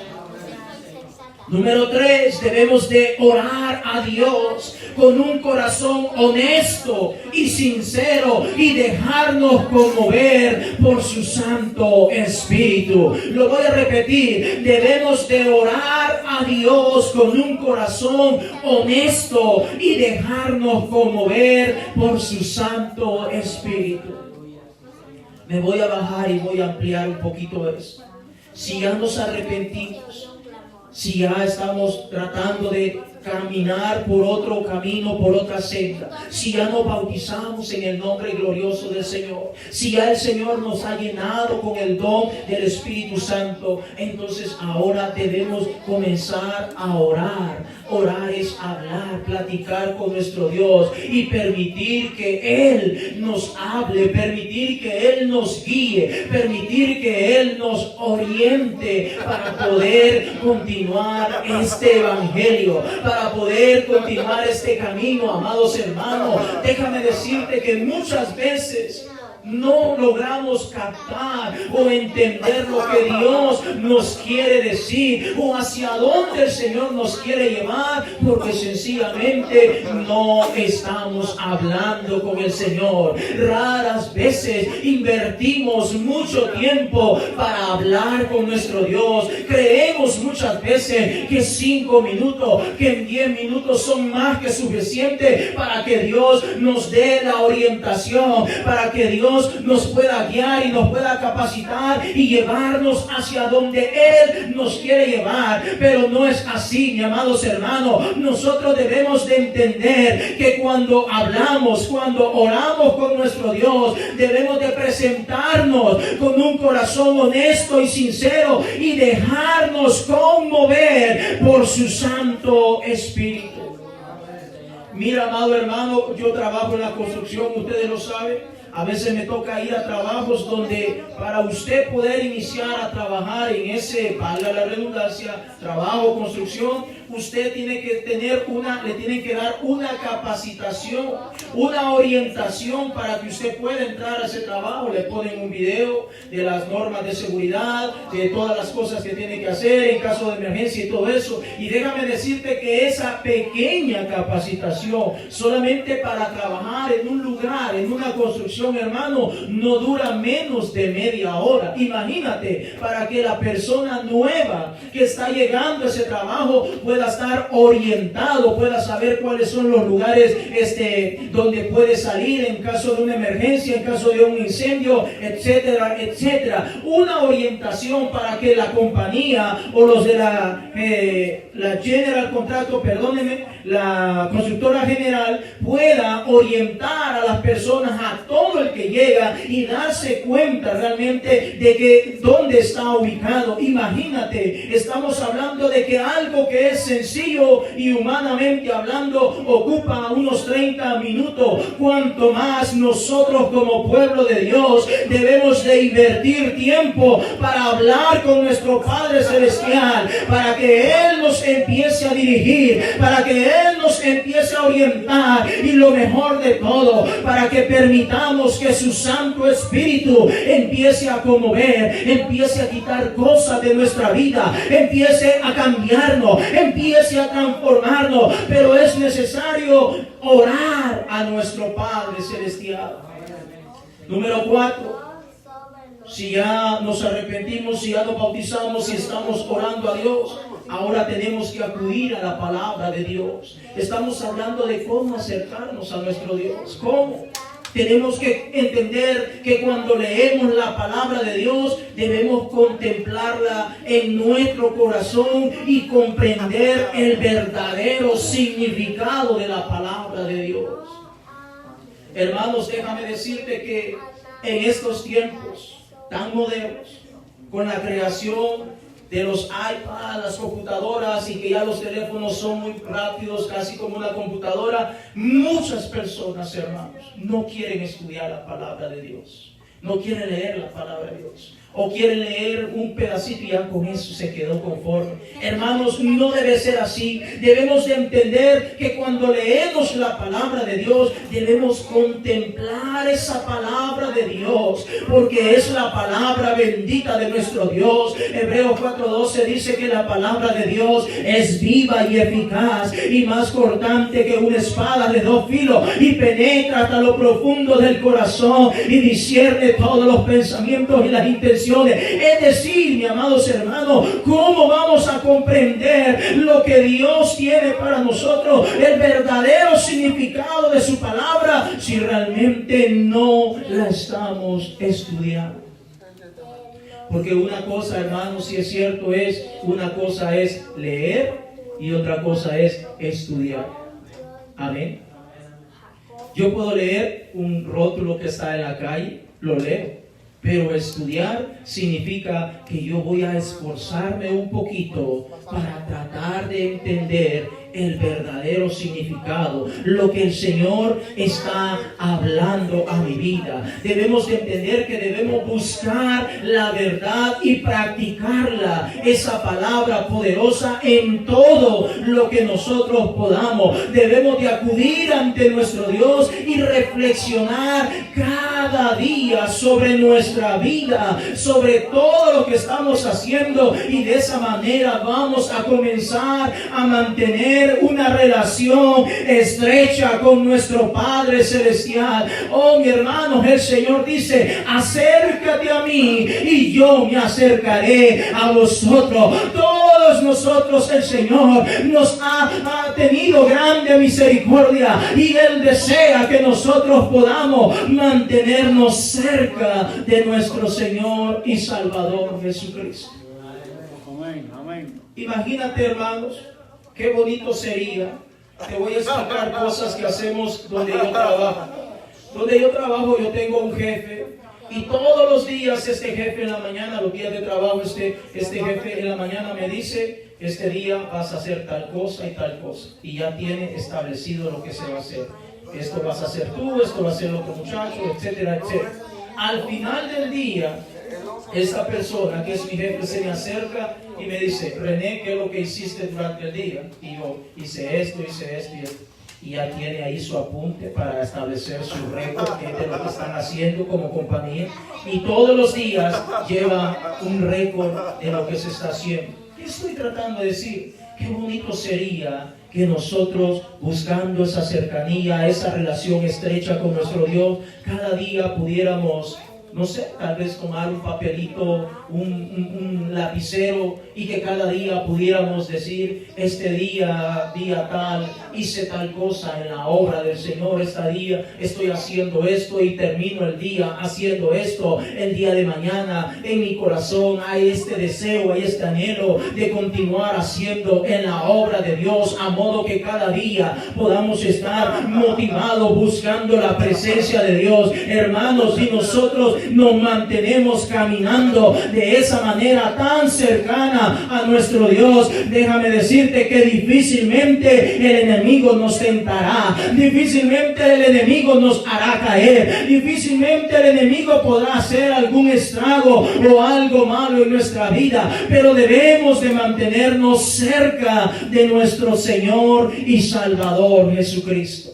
Número 3, debemos de orar a Dios con un corazón honesto y sincero y dejarnos conmover por su Santo Espíritu. Lo voy a repetir, debemos de orar a Dios con un corazón honesto y dejarnos conmover por su Santo Espíritu. Me voy a bajar y voy a ampliar un poquito eso. Si ya nos arrepentimos, si ya estamos tratando de caminar por otro camino, por otra senda, si ya nos bautizamos en el nombre glorioso del Señor, si ya el Señor nos ha llenado con el don del Espíritu Santo, entonces ahora debemos comenzar a orar. Orar es hablar, platicar con nuestro Dios y permitir que Él nos hable, permitir que Él nos guíe, permitir que Él nos oriente para poder continuar este evangelio, para poder continuar este camino. Amados hermanos, déjame decirte que muchas veces no logramos captar o entender lo que Dios nos quiere decir o hacia dónde el Señor nos quiere llevar, porque sencillamente no estamos hablando con el Señor. Raras veces invertimos mucho tiempo para hablar con nuestro Dios. Creemos muchas veces que 5 minutos, que en 10 minutos son más que suficientes para que Dios nos dé la orientación, para que Dios nos pueda guiar y nos pueda capacitar y llevarnos hacia donde Él nos quiere llevar. Pero no es así, mi amados hermanos. Nosotros debemos de entender que cuando hablamos, cuando oramos con nuestro Dios, debemos de presentarnos con un corazón honesto y sincero y dejarnos conmover por su Santo Espíritu. Mira, amado hermano, yo trabajo en la construcción, ustedes lo saben. A veces me toca ir a trabajos donde para usted poder iniciar a trabajar en ese, valga la redundancia, trabajo, construcción, usted tiene que tener le tienen que dar una capacitación, una orientación para que usted pueda entrar a ese trabajo. Le ponen un video de las normas de seguridad, de todas las cosas que tiene que hacer en caso de emergencia y todo eso. Y déjame decirte que esa pequeña capacitación solamente para trabajar en un lugar, en una construcción, hermano, no dura menos de media hora. Imagínate, para que la persona nueva que está llegando a ese trabajo pueda estar orientado, pueda saber cuáles son los lugares donde puede salir en caso de una emergencia, en caso de un incendio, etcétera, etcétera. Una orientación para que la compañía o los de la General Contractor, perdónenme, la constructora general pueda orientar a las personas, a todo el que llega, y darse cuenta realmente de que dónde está ubicado. Imagínate, estamos hablando de que algo que es sencillo y humanamente hablando ocupa unos 30 minutos. Cuanto más nosotros como pueblo de Dios debemos de invertir tiempo para hablar con nuestro Padre Celestial, para que Él nos empiece a dirigir, para que Él nos empiece a orientar, y lo mejor de todo, para que permitamos que su Santo Espíritu empiece a conmover, empiece a quitar cosas de nuestra vida, empiece a cambiarnos, empiece a transformarnos. Pero es necesario orar a nuestro Padre Celestial. Número 4. Si ya nos arrepentimos, si ya nos bautizamos, si estamos orando a Dios, ahora tenemos que acudir a la palabra de Dios. Estamos hablando de cómo acercarnos a nuestro Dios. ¿Cómo? Tenemos que entender que cuando leemos la palabra de Dios, debemos contemplarla en nuestro corazón y comprender el verdadero significado de la palabra de Dios. Hermanos, déjame decirte que en estos tiempos tan modernos, con la creación de los iPads, las computadoras, y que ya los teléfonos son muy rápidos, casi como una computadora, muchas personas, hermanos, no quieren estudiar la palabra de Dios, no quieren leer la palabra de Dios, o quieren leer un pedacito y ya con eso se quedó conforme. Hermanos, no debe ser así. Debemos de entender que cuando leemos la palabra de Dios, debemos contemplar esa palabra de Dios, porque es la palabra bendita de nuestro Dios. Hebreos 4:12 dice que la palabra de Dios es viva y eficaz, y más cortante que una espada de dos filos, y penetra hasta lo profundo del corazón, y discierne todos los pensamientos y las intenciones. Es decir, mis amados hermanos, ¿cómo vamos a comprender lo que Dios tiene para nosotros, el verdadero significado de su palabra, si realmente no la estamos estudiando? Porque una cosa, hermanos, si es cierto, una cosa es leer y otra cosa es estudiar. Amén. Yo puedo leer un rótulo que está en la calle, lo leo. Pero estudiar significa que yo voy a esforzarme un poquito para tratar de entender el verdadero significado, lo que el Señor está hablando a mi vida. Debemos de entender que debemos buscar la verdad y practicarla, esa palabra poderosa, en todo lo que nosotros podamos. Debemos de acudir ante nuestro Dios y reflexionar cada día sobre nuestra vida, sobre todo lo que estamos haciendo, y de esa manera vamos a comenzar a mantener una relación estrecha con nuestro Padre Celestial. Oh, mi hermano, el Señor dice: acércate a mí y yo me acercaré a vosotros. Todos nosotros, el Señor nos ha tenido grande misericordia, y Él desea que nosotros podamos mantenernos cerca de nuestro Señor y Salvador Jesucristo. Amén, amén. Imagínate, hermanos, qué bonito sería. Te voy a explicar cosas que hacemos donde yo trabajo. Donde yo trabajo, yo tengo un jefe, y todos los días este jefe en la mañana, los días de trabajo, este jefe en la mañana me dice: este día vas a hacer tal cosa y tal cosa, y ya tiene establecido lo que se va a hacer. Esto vas a hacer tú, esto va a hacer el otro muchacho, etcétera, etcétera. Al final del día, esta persona que es mi jefe se me acerca y me dice: René, ¿qué es lo que hiciste durante el día? Y yo: hice esto y esto. Y ya tiene ahí su apunte para establecer su récord de lo que están haciendo como compañía. Y todos los días lleva un récord de lo que se está haciendo. ¿Qué estoy tratando de decir? Qué bonito sería que nosotros, buscando esa cercanía, esa relación estrecha con nuestro Dios, cada día pudiéramos, no sé, tal vez tomar un papelito, un lapicero, y que cada día pudiéramos decir: este día tal, hice tal cosa en la obra del Señor, este día estoy haciendo esto y termino el día haciendo esto. El día de mañana en mi corazón hay este deseo, hay este anhelo de continuar haciendo en la obra de Dios, a modo que cada día podamos estar motivados buscando la presencia de Dios. Hermanos, si nosotros nos mantenemos caminando de esa manera tan cercana a nuestro Dios, déjame decirte que difícilmente el enemigo nos tentará, difícilmente el enemigo nos hará caer, difícilmente el enemigo podrá hacer algún estrago o algo malo en nuestra vida, pero debemos de mantenernos cerca de nuestro Señor y Salvador Jesucristo.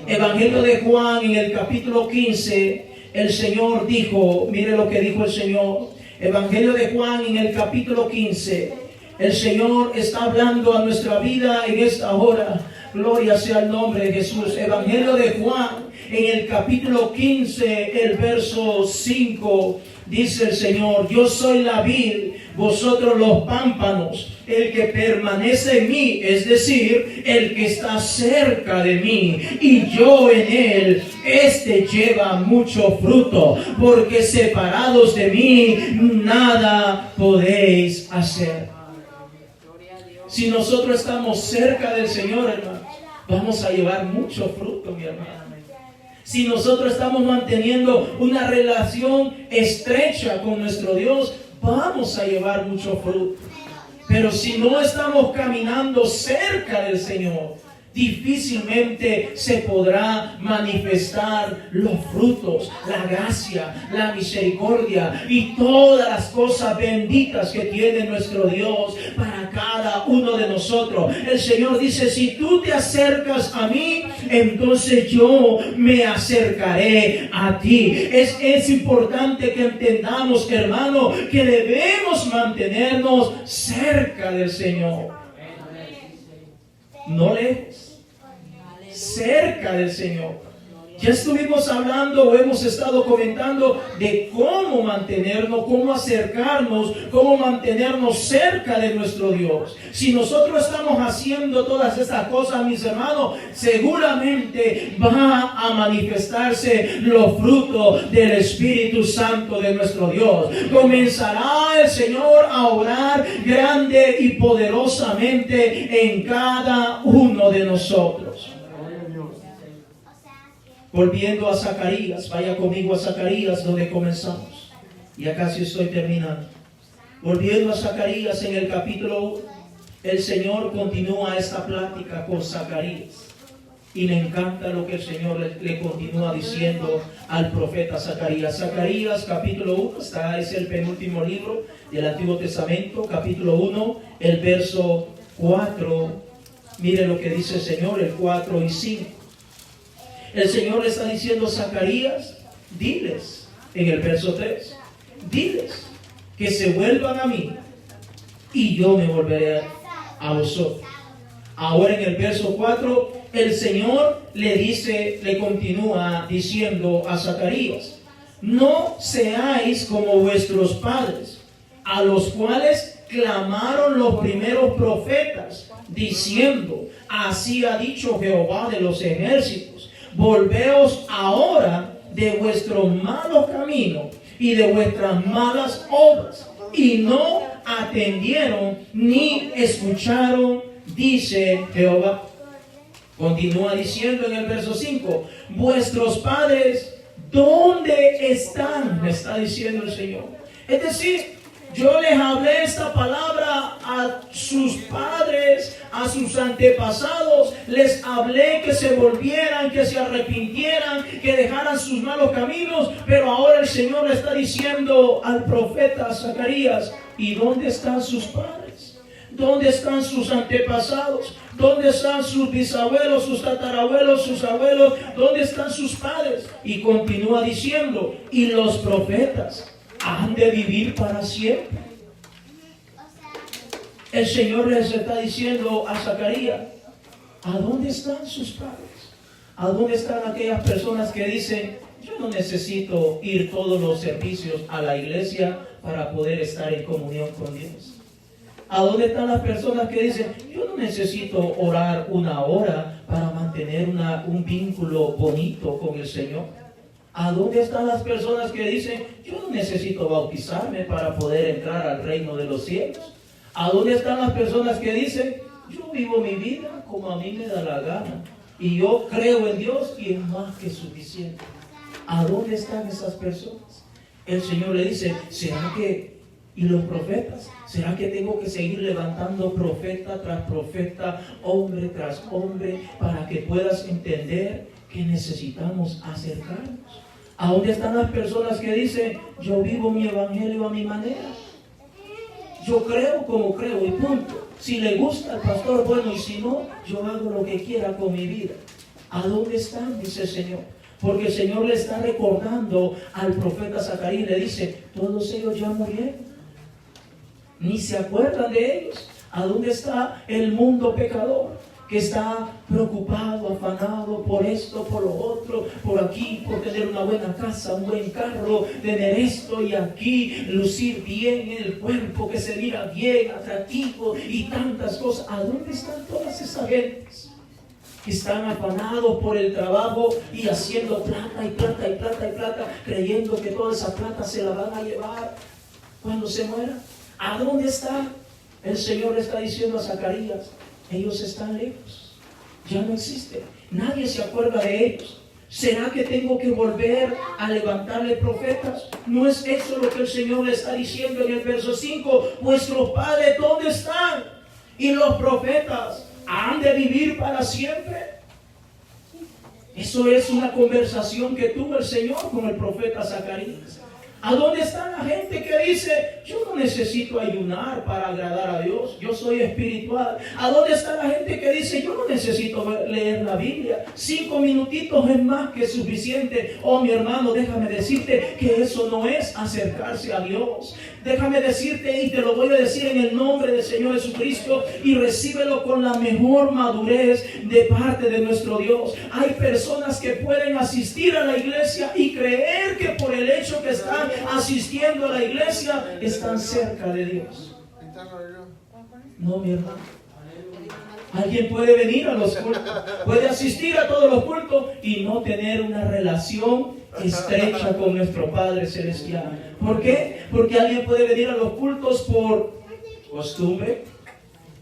Evangelio de Juan en el capítulo 15, el Señor dijo, mire lo que dijo el Señor. Evangelio de Juan en el capítulo 15, el Señor está hablando a nuestra vida en esta hora. Gloria sea el nombre de Jesús. Evangelio de Juan en el capítulo 15, el verso 5, dice el Señor: yo soy la vid, vosotros los pámpanos. El que permanece en mí, es decir, el que está cerca de mí, y yo en él, este lleva mucho fruto, porque separados de mí, nada podéis hacer. Si nosotros estamos cerca del Señor, hermanos, vamos a llevar mucho fruto, mi hermano. Si nosotros estamos manteniendo una relación estrecha con nuestro Dios, vamos a llevar mucho fruto. Pero si no estamos caminando cerca del Señor, difícilmente se podrá manifestar los frutos, la gracia, la misericordia y todas las cosas benditas que tiene nuestro Dios para cada uno de nosotros. El Señor dice: si tú te acercas a mí, entonces yo me acercaré a ti. Es importante que entendamos, hermano, que debemos mantenernos cerca del Señor. No lejos, cerca del Señor. Ya estuvimos hablando o hemos estado comentando de cómo mantenernos, cómo acercarnos, cómo mantenernos cerca de nuestro Dios. Si nosotros estamos haciendo todas estas cosas, mis hermanos, seguramente va a manifestarse los frutos del Espíritu Santo de nuestro Dios. Comenzará el Señor a obrar grande y poderosamente en cada uno de nosotros. Volviendo a Zacarías, vaya conmigo a Zacarías donde comenzamos. Ya casi estoy terminando. Volviendo a Zacarías en el capítulo 1, el Señor continúa esta plática con Zacarías. Y me encanta lo que el Señor le continúa diciendo al profeta Zacarías. Zacarías capítulo 1, es el penúltimo libro del Antiguo Testamento, capítulo 1, el verso 4. Mire lo que dice el Señor, el 4 y 5. El Señor le está diciendo a Zacarías: diles, en el verso 3, diles que se vuelvan a mí y yo me volveré a vosotros. Ahora en el verso 4, el Señor le continúa diciendo a Zacarías: no seáis como vuestros padres, a los cuales clamaron los primeros profetas, diciendo: así ha dicho Jehová de los ejércitos, volveos ahora de vuestros malos caminos y de vuestras malas obras. Y no atendieron ni escucharon, dice Jehová. Continúa diciendo en el verso 5: vuestros padres, ¿dónde están? Me está diciendo el Señor. Es decir, yo les hablé esta palabra a sus padres, a sus antepasados. Les hablé que se volvieran, que se arrepintieran, que dejaran sus malos caminos. Pero ahora el Señor le está diciendo al profeta Zacarías: ¿y dónde están sus padres? ¿Dónde están sus antepasados? ¿Dónde están sus bisabuelos, sus tatarabuelos, sus abuelos? ¿Dónde están sus padres? Y continúa diciendo: y los profetas han de vivir para siempre. El Señor les está diciendo a Zacarías: ¿a dónde están sus padres? ¿A dónde están aquellas personas que dicen: yo no necesito ir todos los servicios a la iglesia para poder estar en comunión con Dios? ¿A dónde están las personas que dicen: yo no necesito orar una hora para mantener un vínculo bonito con el Señor? ¿A dónde están las personas que dicen: yo no necesito bautizarme para poder entrar al reino de los cielos? ¿A dónde están las personas que dicen: yo vivo mi vida como a mí me da la gana y yo creo en Dios y es más que suficiente? ¿A dónde están esas personas? El Señor le dice, ¿será que, y los profetas, será que tengo que seguir levantando profeta tras profeta, hombre tras hombre, para que puedas entender que necesitamos acercarnos? ¿A dónde están las personas que dicen, yo vivo mi evangelio a mi manera? Yo creo como creo y punto. Si le gusta al pastor, bueno, y si no, yo hago lo que quiera con mi vida. ¿A dónde están? Dice el Señor. Porque el Señor le está recordando al profeta Zacarías, le dice, todos ellos ya murieron. Ni se acuerdan de ellos. ¿A dónde está el mundo pecador? Que está preocupado, afanado por esto, por lo otro, por aquí, por tener una buena casa, un buen carro, tener esto y aquí, lucir bien en el cuerpo, que se mira bien, atractivo y tantas cosas. ¿A dónde están todas esas gentes que están afanados por el trabajo y haciendo plata y plata y plata y plata, creyendo que toda esa plata se la van a llevar cuando se muera? ¿A dónde está? El Señor le está diciendo a Zacarías, ellos están lejos, ya no existen, nadie se acuerda de ellos. ¿Será que tengo que volver a levantarle profetas? ¿No es eso lo que el Señor le está diciendo en el verso 5? Vuestros padres, ¿dónde están? Y los profetas, ¿han de vivir para siempre? Eso es una conversación que tuvo el Señor con el profeta Zacarías. ¿A dónde está la gente que dice, yo no necesito ayunar para agradar a Dios, yo soy espiritual? ¿A dónde está la gente que dice, yo no necesito leer la Biblia, 5 minutitos es más que suficiente? Oh, mi hermano, déjame decirte que eso no es acercarse a Dios. Déjame decirte, y te lo voy a decir en el nombre del Señor Jesucristo, y recíbelo con la mejor madurez de parte de nuestro Dios. Hay personas que pueden asistir a la iglesia y creer que por el hecho que están asistiendo a la iglesia están cerca de Dios. No, mi hermano. Alguien puede venir a los cultos, puede asistir a todos los cultos y no tener una relación estrecha con nuestro Padre Celestial. ¿Por qué? Porque alguien puede venir a los cultos por costumbre,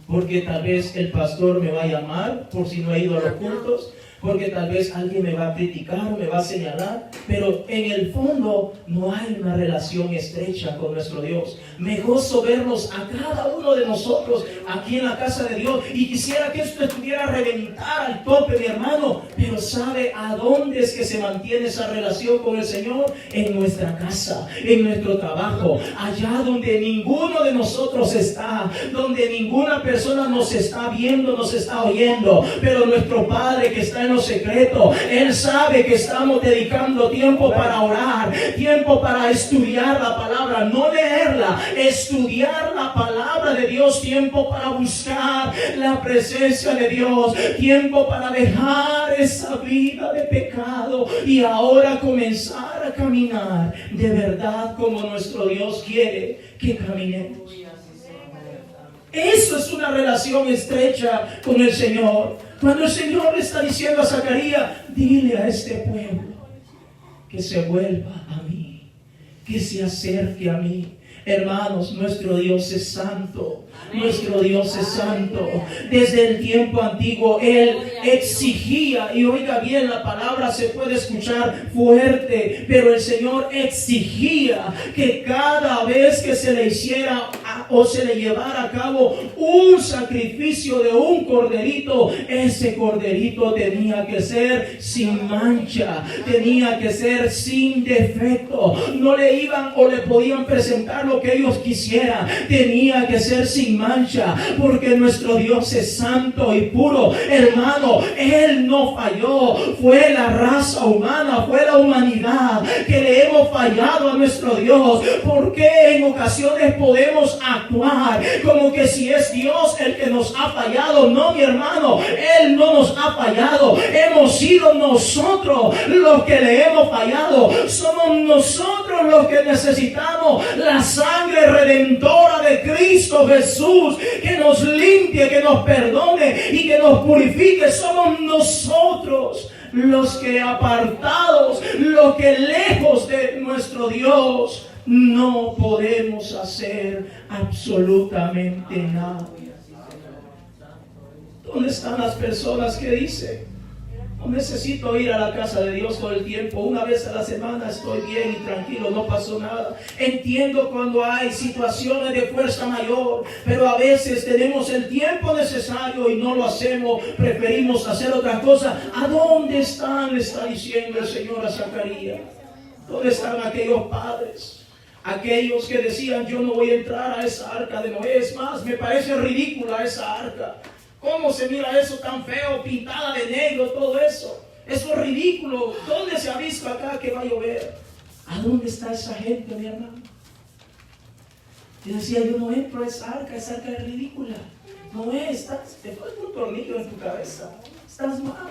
porque tal vez el pastor me va a llamar por si no he ido a los cultos, porque tal vez alguien me va a criticar, me va a señalar, pero en el fondo no hay una relación estrecha con nuestro Dios. Me gozo vernos a cada uno de nosotros aquí en la casa de Dios, y quisiera que esto estuviera a reventar al tope, mi hermano, pero ¿sabe a dónde es que se mantiene esa relación con el Señor? En nuestra casa, en nuestro trabajo, allá donde ninguno de nosotros está, donde ninguna persona nos está viendo, nos está oyendo, pero nuestro Padre que está en lo secreto, Él sabe que estamos dedicando tiempo para orar, tiempo para estudiar la palabra, no leerla, estudiar la palabra de Dios, tiempo para buscar la presencia de Dios, tiempo para dejar esa vida de pecado y ahora comenzar a caminar de verdad como nuestro Dios quiere que caminemos. Eso es una relación estrecha con el Señor. Cuando el Señor le está diciendo a Zacarías, dile a este pueblo que se vuelva a mí, que se acerque a mí. Hermanos, nuestro Dios es santo. Nuestro Dios es santo. Desde el tiempo antiguo Él exigía, y oiga bien, la palabra se puede escuchar fuerte, pero el Señor exigía que cada vez que se le hiciera o se le llevara a cabo un sacrificio de un corderito, ese corderito tenía que ser sin mancha, tenía que ser sin defecto. No le iban o le podían presentar lo que ellos quisieran, tenía que ser sin mancha, porque nuestro Dios es santo y puro. Hermano, Él no falló, fue la raza humana, fue la humanidad que le hemos fallado a nuestro Dios, porque en ocasiones podemos actuar como que si es Dios el que nos ha fallado. No, mi hermano, Él no nos ha fallado, hemos sido nosotros los que le hemos fallado, somos nosotros los que necesitamos la sangre redentora de Cristo Jesús, que nos limpie, que nos perdone y que nos purifique. Somos nosotros los que apartados, los que lejos de nuestro Dios no podemos hacer absolutamente nada. ¿Dónde están las personas que dicen, No necesito ir a la casa de Dios todo el tiempo. Una vez a la semana estoy bien y tranquilo, no pasó nada. Entiendo cuando hay situaciones de fuerza mayor, pero a veces tenemos el tiempo necesario y no lo hacemos. Preferimos hacer otra cosa. ¿A dónde están? Le está diciendo el Señor a Zacarías. ¿Dónde están aquellos padres? Aquellos que decían, yo no voy a entrar a esa arca de Noé. Es más, me parece ridícula esa arca. ¿Cómo se mira eso tan feo, pintada de negro, todo eso? Eso es ridículo. ¿Dónde se ha visto acá que va a llover? ¿A dónde está esa gente, mi hermano? Yo decía, yo no entro a esa arca es ridícula. No es, te falta un tornillo en tu cabeza. Estás mal.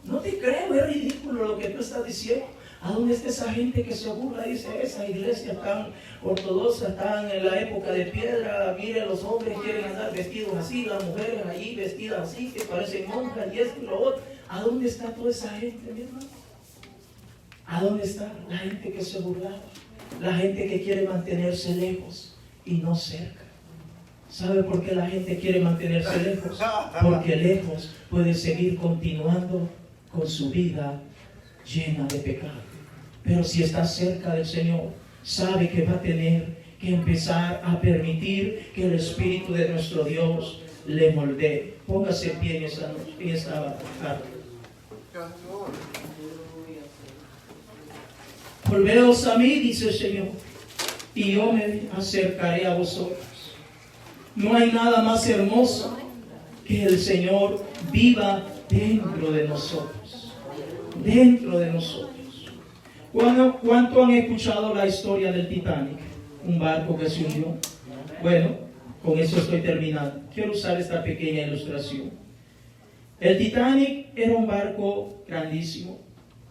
No te creo, es ridículo lo que tú estás diciendo. ¿A dónde está esa gente que se burla? Dice, esa iglesia tan ortodoxa, tan en la época de piedra. Mire, los hombres quieren andar vestidos así, las mujeres allí vestidas así, que parecen monjas y esto y lo otro. ¿A dónde está toda esa gente, mi hermano? ¿A dónde está la gente que se burlaba? La gente que quiere mantenerse lejos y no cerca. ¿Sabe por qué la gente quiere mantenerse lejos? Porque lejos puede seguir continuando con su vida llena de pecado. Pero si está cerca del Señor, sabe que va a tener que empezar a permitir que el Espíritu de nuestro Dios le moldee. Póngase en pie en esta tarde. Volveos a mí, dice el Señor, y yo me acercaré a vosotros. No hay nada más hermoso que el Señor viva dentro de nosotros. Dentro de nosotros. ¿Cuánto han escuchado la historia del Titanic? Un barco que se hundió. Bueno, con eso estoy terminando. Quiero usar esta pequeña ilustración. El Titanic era un barco grandísimo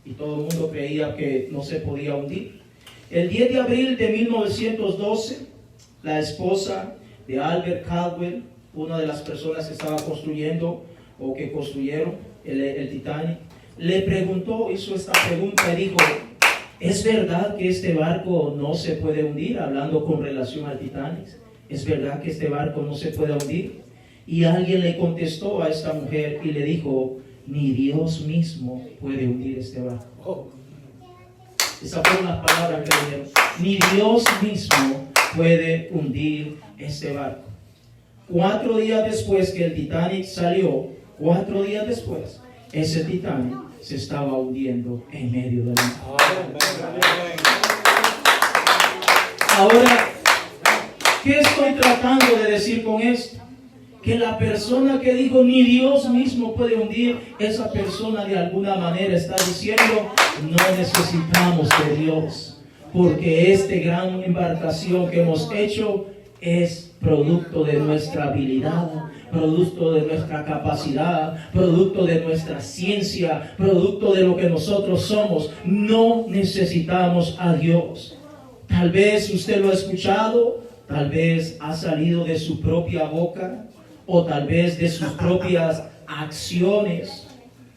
y todo el mundo creía que no se podía hundir. El 10 de abril de 1912, la esposa de Albert Caldwell, una de las personas que estaba construyendo o que construyeron el Titanic, le preguntó, hizo esta pregunta y dijo, ¿es verdad que este barco no se puede hundir? Hablando con relación al Titanic, ¿es verdad que este barco no se puede hundir? Y alguien le contestó a esta mujer y le dijo, ni Dios mismo puede hundir este barco. Esas fueron las palabras que le dieron. Ni Dios mismo puede hundir este barco. 4 días después que el Titanic salió, 4 días después, ese Titanic se estaba hundiendo en medio del mar. Ahora, ¿qué estoy tratando de decir con esto? Que la persona que dijo ni Dios mismo puede hundir, esa persona de alguna manera está diciendo no necesitamos de Dios, porque esta gran embarcación que hemos hecho es producto de nuestra habilidad, producto de nuestra capacidad, producto de nuestra ciencia, producto de lo que nosotros somos. No necesitamos a Dios. Tal vez usted lo ha escuchado, tal vez ha salido de su propia boca, o tal vez de sus propias acciones.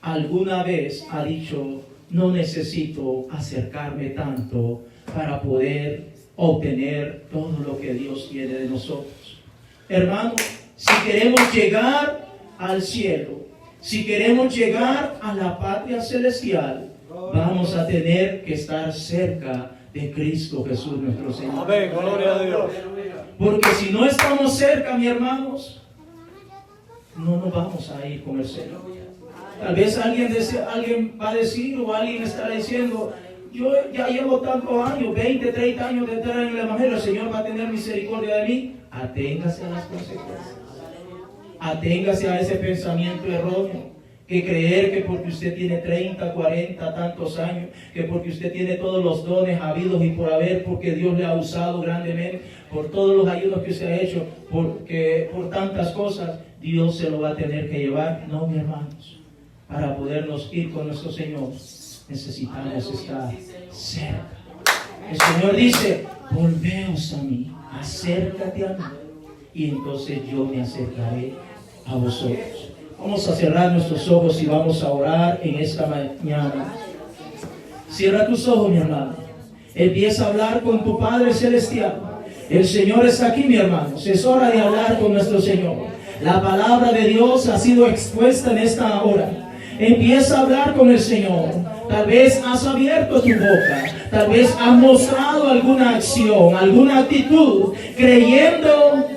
Alguna vez ha dicho, no necesito acercarme tanto para poder obtener todo lo que Dios quiere de nosotros. Hermanos, si queremos llegar al cielo, si queremos llegar a la patria celestial, vamos a tener que estar cerca de Cristo Jesús nuestro Señor. Amén, gloria a Dios. Porque si no estamos cerca, mis hermanos, no nos vamos a ir con el Señor. Tal vez alguien va a decir o alguien estará diciendo, yo ya llevo tantos años, 20, 30 años de entrar en el Evangelio, el Señor va a tener misericordia de mí. Aténgase a las consecuencias. Aténgase a ese pensamiento erróneo, que creer que porque usted tiene 30, 40, tantos años, que porque usted tiene todos los dones habidos y por haber, porque Dios le ha usado grandemente, por todos los ayunos que se ha hecho, porque por tantas cosas, Dios se lo va a tener que llevar. No, mis hermanos, para podernos ir con nuestro Señor, necesitamos estar cerca. El Señor dice, volveos a mí, acércate a mí, y entonces yo me acercaré a vosotros. Vamos a cerrar nuestros ojos y vamos a orar en esta mañana. Cierra tus ojos, mi hermano. Empieza a hablar con tu Padre Celestial. El Señor está aquí, mi hermano. Es hora de hablar con nuestro Señor. La palabra de Dios ha sido expuesta en esta hora. Empieza a hablar con el Señor. Tal vez has abierto tu boca, tal vez has mostrado alguna acción, alguna actitud, creyendo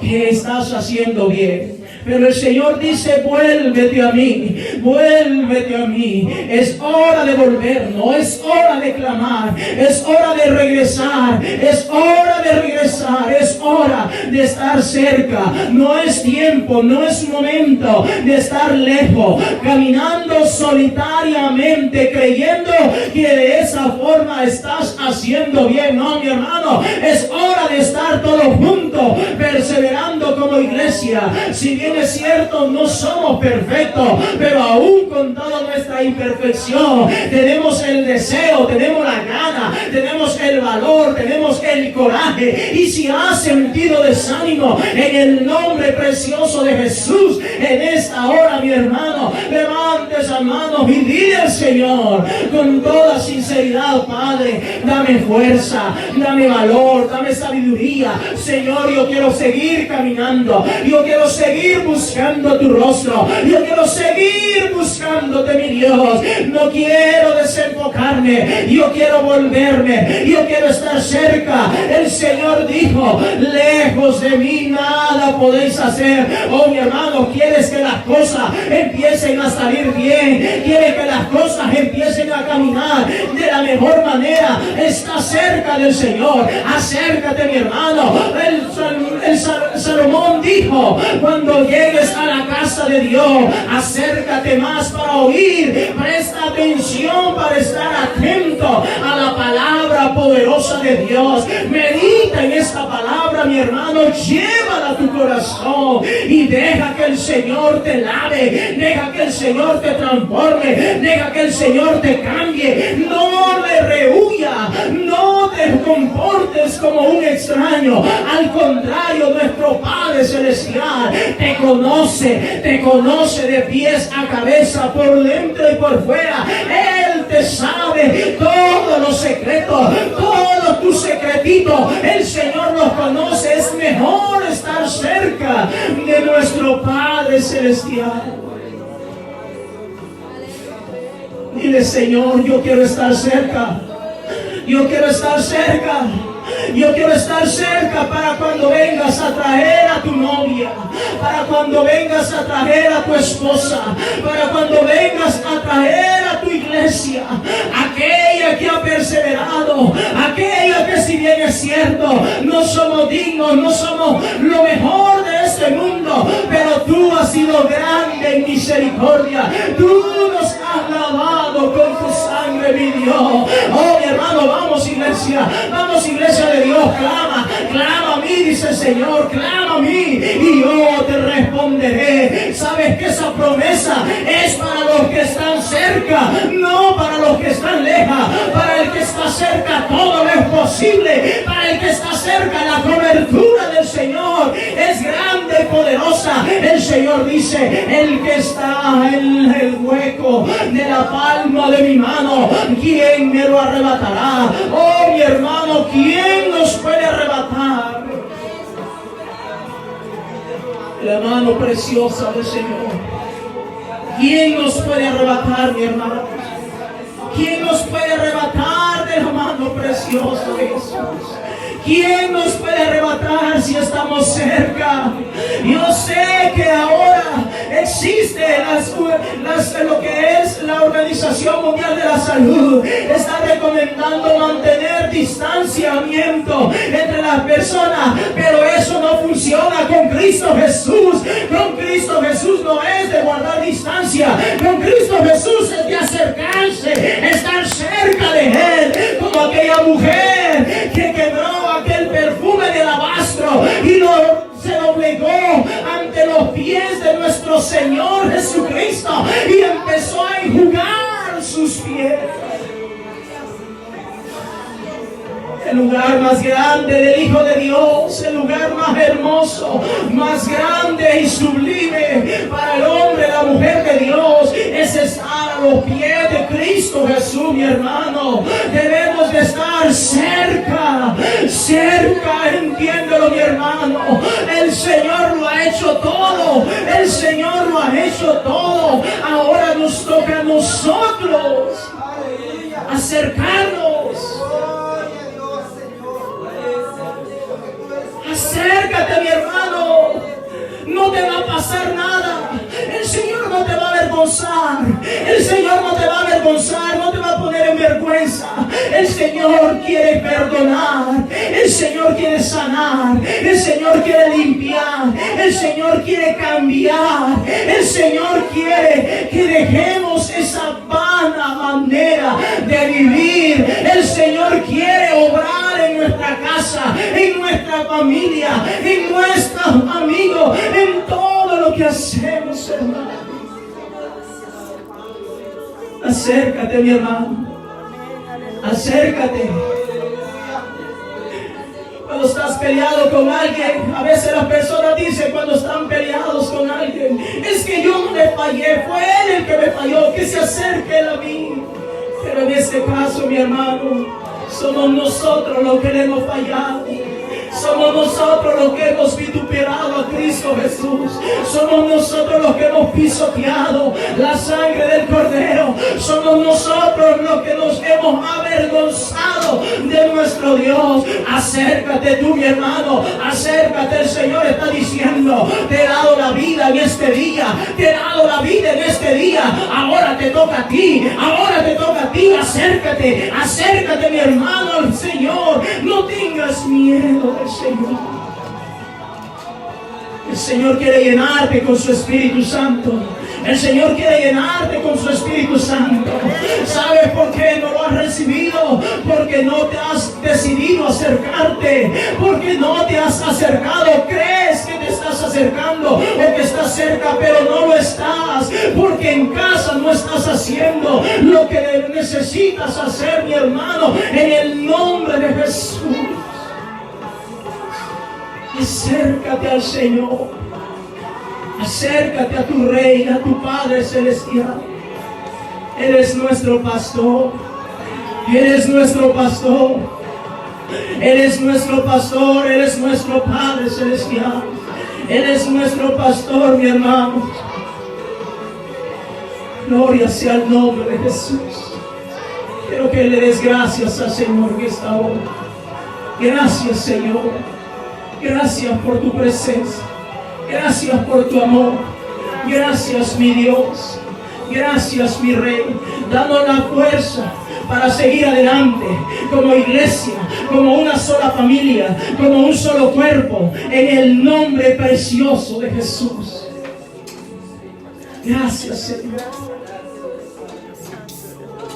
que estás haciendo bien. Pero el Señor dice, vuélvete a mí, vuélvete a mí. Es hora de volver, no es hora de clamar, es hora de regresar, es hora de regresar, es hora de estar cerca. No es tiempo, no es momento de estar lejos, caminando solitariamente, creyendo que de esa forma estás haciendo bien. No, mi hermano, es hora de estar todos juntos, perseverando como iglesia. Si bien es cierto, no somos perfectos, pero aún con toda nuestra imperfección, tenemos el deseo, tenemos la gana, tenemos el valor, tenemos el coraje. Y si has sentido desánimo, en el nombre precioso de Jesús, en esta hora, mi hermano, levante esas manos y dile al Señor con toda sinceridad: Padre, dame fuerza, dame valor, dame sabiduría. Señor, yo quiero seguir caminando, yo quiero seguir buscando tu rostro, yo quiero seguir buscándote, mi Dios. No quiero desenfocarme, yo quiero volverme, yo quiero estar cerca. El Señor dijo: lejos de mí nada podéis hacer. Oh, mi hermano, quieres que las cosas empiecen a salir bien, quieres que las cosas empiecen a caminar de la mejor manera. Está cerca del Señor, acércate, mi hermano. Salomón dijo: cuando llegues a la casa de Dios, acércate más para oír, presta atención para estar atento a la palabra poderosa de Dios. Medita en esta palabra, mi hermano, llévala a tu corazón y deja que el Señor te lave, deja que el Señor te transforme, deja que el Señor te cambie. No le rehuya, no te comportes como un extraño. Al contrario, nuestro Padre Celestial te conoce de pies a cabeza, por dentro y por fuera. Él te sabe todos los secretos, todos tus secretitos. El Señor los conoce. Es mejor estar cerca de nuestro Padre Celestial. Dile: Señor, yo quiero estar cerca, yo quiero estar cerca. Yo quiero estar cerca para cuando vengas a traer a tu novia, para cuando vengas a traer a tu esposa, para cuando vengas a traer a tu iglesia, aquella que ha perseverado, aquella que, si bien es cierto, no somos dignos, no somos lo mejor de este mundo, pero tú has sido grande en misericordia. Tú nos has lavado con tu sangre, mi Dios. Oh, mi hermano, vamos, iglesia de Dios, clama a mí, dice el Señor, clama a mí y yo te responderé. Sabes que esa promesa es para los que están cerca, no para los que están lejos. Para el que está cerca todo lo es posible. Para el que está cerca, la cobertura del Señor es grande y poderosa. El Señor dice: el que está en el hueco de la palma de mi mano, ¿quién me lo arrebatará? Oh, mi hermano, ¿quién nos puede arrebatar la mano preciosa del Señor? ¿Quién nos puede arrebatar, mi hermano? ¿Quién nos puede arrebatar de la mano preciosa de Jesús? ¿Quién nos puede arrebatar si estamos cerca? Yo sé que ahora existe lo que es la Organización Mundial de la Salud. Está recomendando mantener distanciamiento entre las personas, pero eso no funciona con Cristo Jesús. Con Cristo Jesús no es de guardar distancia. Con Cristo Jesús es de acercarse, estar cerca de Él, como aquella mujer que quebró aquel perfume de alabastro y se doblegó ante los pies de nuestro Señor Jesucristo y empezó a enjugar sus pies. El lugar más grande del Hijo de Dios, el lugar más hermoso, más grande y sublime para el hombre, la mujer de Dios, es estar a los pies de Cristo Jesús, mi hermano. Debemos de estar cerca, entiéndelo, mi hermano. El Señor lo ha hecho todo, el Señor lo ha hecho todo. Ahora nosotros avergonzar. El Señor no te va a avergonzar, no te va a poner en vergüenza. El Señor quiere perdonar. El Señor quiere sanar. El Señor quiere limpiar. El Señor quiere cambiar. El Señor quiere que dejemos esa vana manera de vivir. El Señor quiere obrar en nuestra casa, en nuestra familia, en nuestros amigos, en todo lo que hacemos, hermano. Acércate, mi hermano. Acércate. Cuando estás peleado con alguien, a veces las personas dicen cuando están peleados con alguien, es que yo no le fallé, fue él el que me falló, que se acerque él a mí. Pero en este caso, mi hermano, somos nosotros los que le hemos fallado. Somos nosotros los que hemos vituperado a Cristo Jesús. Somos nosotros los que hemos pisoteado la sangre del Cordero. Somos nosotros los que nos hemos avergonzado de nuestro Dios. Acércate tú, mi hermano. Acércate. El Señor está diciendo: te he dado la vida en este día. Te he dado la vida en este día. Ahora te toca a ti. Ahora te toca a ti. Acércate. Acércate, mi hermano, al Señor. No tengas miedo del Señor. El Señor quiere llenarte con su Espíritu Santo. El Señor quiere llenarte con su Espíritu Santo. ¿Sabes por qué no lo has recibido? Porque no te has decidido acercarte. Porque no te has acercado. Crees que te estás acercando o que estás cerca, pero no lo estás. Porque en casa no estás haciendo lo que necesitas hacer, mi hermano, en el nombre de Jesús. Acércate al Señor. Acércate a tu Rey, a tu Padre Celestial. Él es nuestro pastor. Él es nuestro pastor. Él es nuestro pastor. Él es nuestro Padre Celestial. Él es nuestro pastor, mi hermano. Gloria sea el nombre de Jesús. Quiero que le des gracias al Señor en esta hora. Gracias, Señor. Gracias por tu presencia. Gracias por tu amor. Gracias, mi Dios. Gracias, mi Rey. Danos la fuerza para seguir adelante como iglesia, como una sola familia, como un solo cuerpo, en el nombre precioso de Jesús. Gracias, Señor.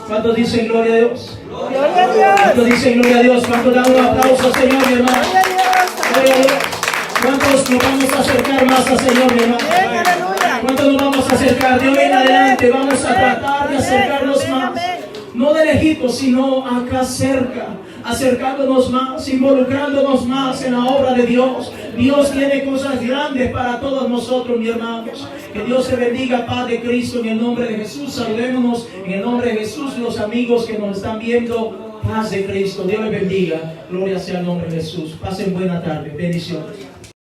¿Cuántos dicen gloria a Dios? Gloria a Dios. ¿Cuántos dicen gloria a Dios? ¿Cuántos dan un aplauso, Señor, mi hermano? Gloria a Dios. ¿Cuántos nos vamos a acercar más al Señor, mi hermano? ¿Cuántos nos vamos a acercar? De hoy en adelante vamos a tratar de acercarnos más. No de lejitos, sino acá cerca. Acercándonos más, involucrándonos más en la obra de Dios. Dios tiene cosas grandes para todos nosotros, mis hermanos. Que Dios te bendiga, paz de Cristo, en el nombre de Jesús. Saludémonos en el nombre de Jesús, los amigos que nos están viendo. Paz de Cristo, Dios les bendiga. Gloria sea el nombre de Jesús. Pasen buena tarde. Bendiciones.